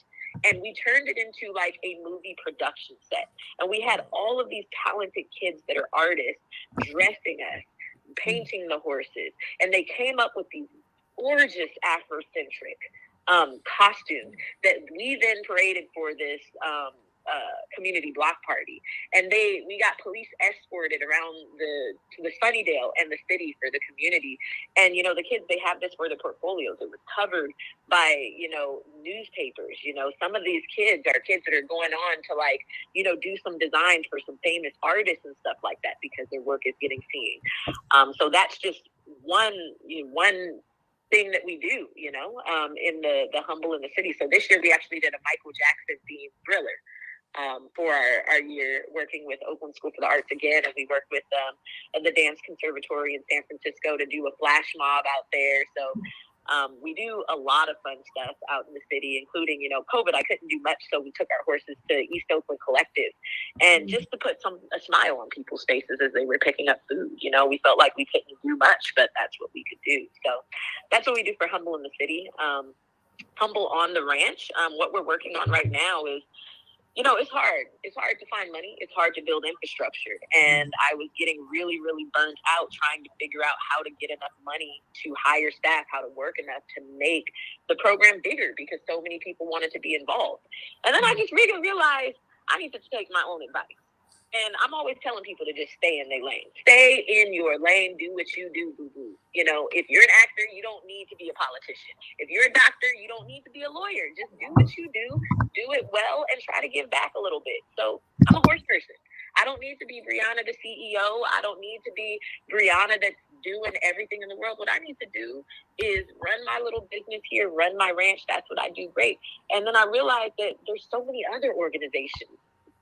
And we turned it into like a movie production set. And we had all of these talented kids that are artists dressing us, painting the horses. And they came up with these gorgeous Afrocentric costumes that we then paraded for this community block party. And we got police escorted around to the Sunnydale and the city for the community. And, you know, the kids, they have this for their portfolios. It was covered by, you know, newspapers. You know, some of these kids are kids that are going on to, like, you know, do some designs for some famous artists and stuff like that because their work is getting seen. So that's just one thing that we do, you know, in the Humble in the City. So this year we actually did a Michael Jackson themed thriller for our year, working with Oakland School for the Arts again, and we worked with the Dance Conservatory in San Francisco to do a flash mob out there. So we do a lot of fun stuff out in the city, including, you know, COVID, I couldn't do much, so we took our horses to East Oakland Collective, and just to put a smile on people's faces as they were picking up food. You know, we felt like we couldn't do much, but that's what we could do. So that's what we do for Humble in the City. Humble on the Ranch, what we're working on right now is, you know, it's hard. It's hard to find money. It's hard to build infrastructure. And I was getting really, really burnt out trying to figure out how to get enough money to hire staff, how to work enough to make the program bigger because so many people wanted to be involved. And then I just really realized I need to take my own advice. And I'm always telling people to just stay in their lane. Stay in your lane. Do what you do, boo-boo. You know, if you're an actor, you don't need to be a politician. If you're a doctor, you don't need to be a lawyer. Just do what you do it well, and try to give back a little bit. So I'm a horse person. I don't need to be Brianna, the CEO. I don't need to be Brianna that's doing everything in the world. What I need to do is run my little business here, run my ranch. That's what I do great. And then I realized that there's so many other organizations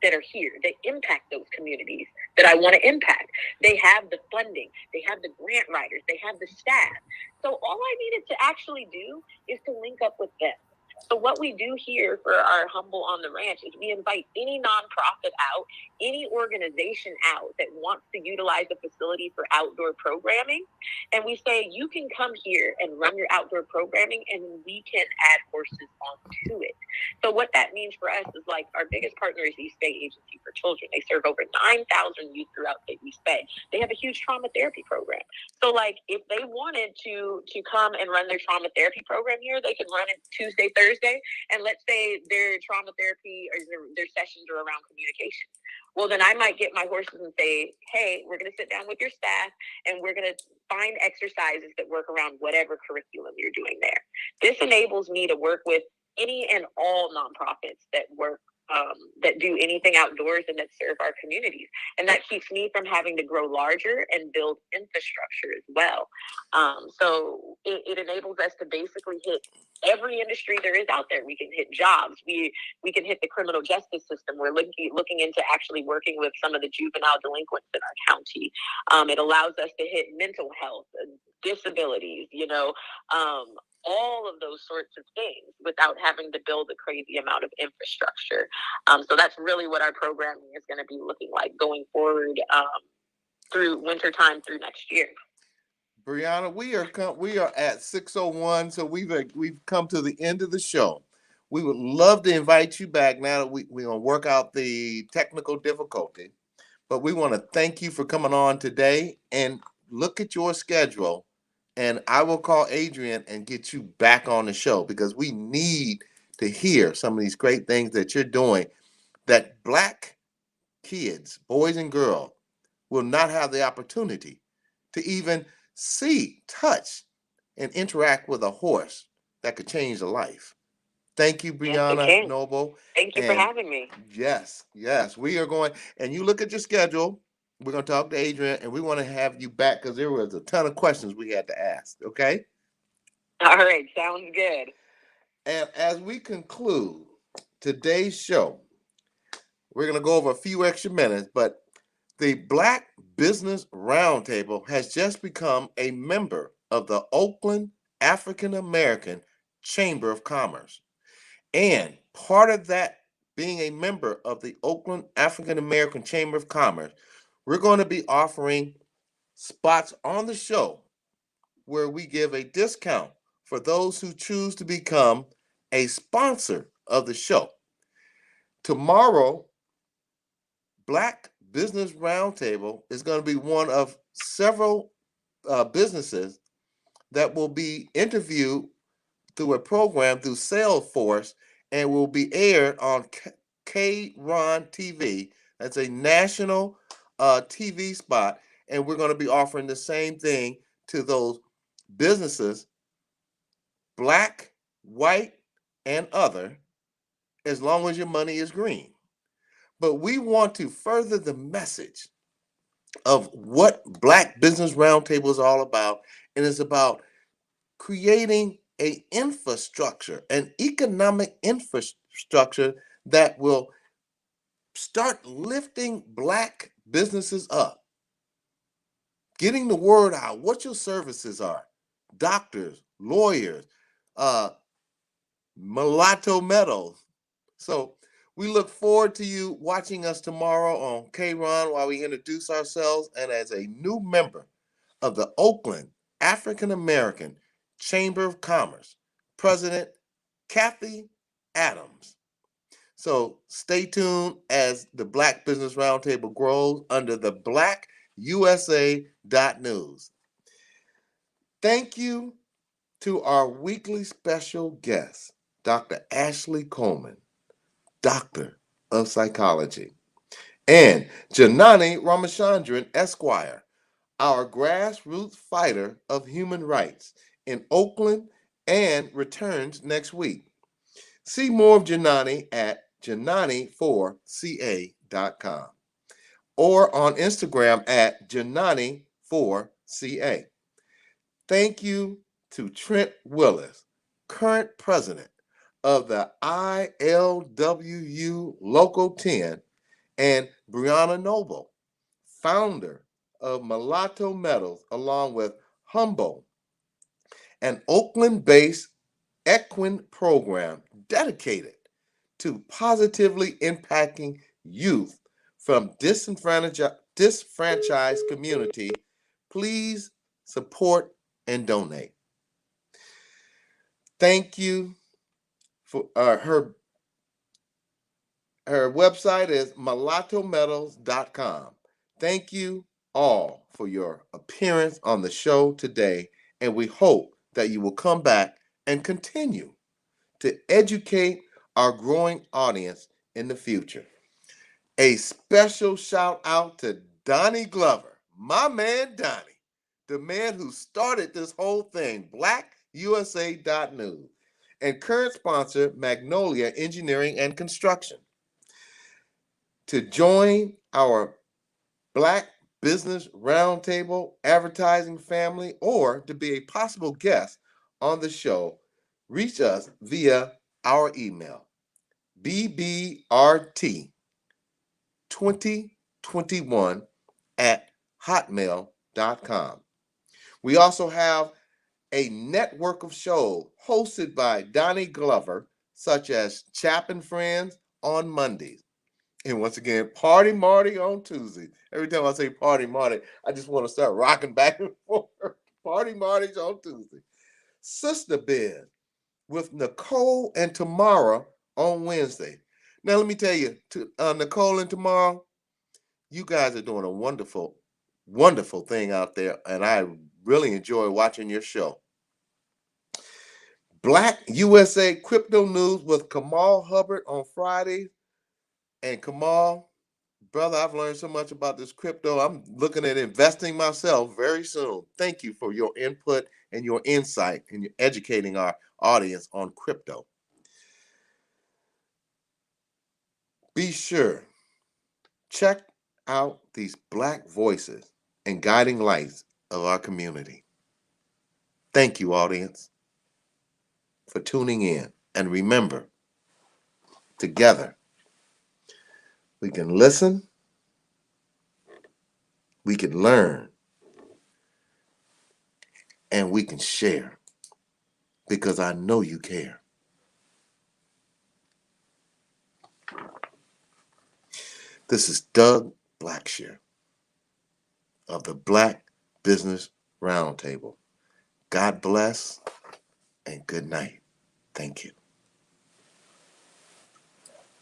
that are here that impact those communities that I want to impact. They have the funding, they have the grant writers, they have the staff. So all I needed to actually do is to link up with them. So what we do here for our Humble on the Ranch is we invite any nonprofit out, any organization out that wants to utilize a facility for outdoor programming. And we say, you can come here and run your outdoor programming and we can add horses onto it. So what that means for us is, like, our biggest partner is East Bay Agency for Children. They serve over 9,000 youth throughout the East Bay. They have a huge trauma therapy program. So, like, if they wanted to come and run their trauma therapy program here, they could run it Tuesday, Thursday, and let's say their trauma therapy or their sessions are around communication. Well, then I might get my horses and say, hey, we're going to sit down with your staff and we're going to find exercises that work around whatever curriculum you're doing there. This enables me to work with any and all nonprofits that work that do anything outdoors and that serve our communities. And that keeps me from having to grow larger and build infrastructure as well. So it enables us to basically hit every industry there is out there. We can hit jobs. We can hit the criminal justice system. We're looking into actually working with some of the juvenile delinquents in our county. It allows us to hit mental health, disabilities, all of those sorts of things without having to build a crazy amount of infrastructure. So that's really what our programming is going to be looking like going forward through wintertime through next year. Brianna, we are at 6:01, so we've come to the end of the show. We would love to invite you back now that we're going to work out the technical difficulty. But we want to thank you for coming on today, and look at your schedule. And I will call Adrian and get you back on the show, because we need to hear some of these great things that you're doing that Black kids, boys and girls, will not have the opportunity to even see, touch, and interact with a horse that could change a life. Thank you, Brianna Noble. Thank you for having me. Yes, we are going, and you look at your schedule. We're going to talk to Adrian, and we want to have you back because there was a ton of questions we had to ask, okay? All right, sounds good. And as we conclude today's show, we're going to go over a few extra minutes, but the Black Business Roundtable has just become a member of the Oakland African American Chamber of Commerce. And part of that being a member of the Oakland African American Chamber of Commerce, we're going to be offering spots on the show where we give a discount for those who choose to become a sponsor of the show. Tomorrow, Black Business Roundtable is going to be one of several businesses that will be interviewed through a program through Salesforce and will be aired on K-Ron TV. That's a national TV spot, and we're going to be offering the same thing to those businesses, Black, white, and other, as long as your money is green. But we want to further the message of what Black Business Roundtable is all about, and it's about creating an infrastructure, an economic infrastructure that will start lifting Black businesses up, getting the word out, what your services are, doctors, lawyers, Mulatto Meadows. So we look forward to you watching us tomorrow on K-Ron while we introduce ourselves, and as a new member of the Oakland African American Chamber of Commerce, President Kathy Adams. So stay tuned as the Black Business Roundtable grows under the BlackUSA.news. Thank you to our weekly special guest, Dr. Ashley Coleman, Doctor of Psychology, and Janani Ramachandran, Esquire, our grassroots fighter of human rights in Oakland, and returns next week. See more of Janani at janani4ca.com or on Instagram at janani4ca. Thank you to Trent Willis, current president of the ILWU Local 10, and Brianna Noble, founder of Mulatto Meadows, along with Humble, an Oakland-based equine program dedicated to positively impacting youth from disenfranchised community. Please support and donate. Thank you for her website is mulattomeadows.com. Thank you all for your appearance on the show today, and we hope that you will come back and continue to educate our growing audience in the future. A special shout out to Doni Glover, my man Doni, the man who started this whole thing, BlackUSA.news, and current sponsor, Magnolia Engineering and Construction. To join our Black Business Roundtable advertising family or to be a possible guest on the show, reach us via our email, bbrt2021@hotmail.com. We also have a network of shows hosted by Doni Glover, such as Chap Friends on Mondays. And once again, Party Marty on Tuesday. Every time I say Party Marty, I just want to start rocking back and forth. Party Marty's on Tuesday. SISTABIZ with Nicole and Tamara on Wednesday. Now, let me tell you, Nicole and Tamara, you guys are doing a wonderful, wonderful thing out there, and I really enjoy watching your show. BlackUSA Crypto News with Kamal Hubbard on Friday. And Kamal, brother, I've learned so much about this crypto. I'm looking at investing myself very soon. Thank you for your input and your insight and educating our audience on crypto. Be sure, check out these Black voices and guiding lights of our community. Thank you, audience, for tuning in. And remember, together, we can listen, we can learn, and we can share, because I know you care. This is Doug Blacksher of the Black Business Roundtable. God bless and good night. Thank you.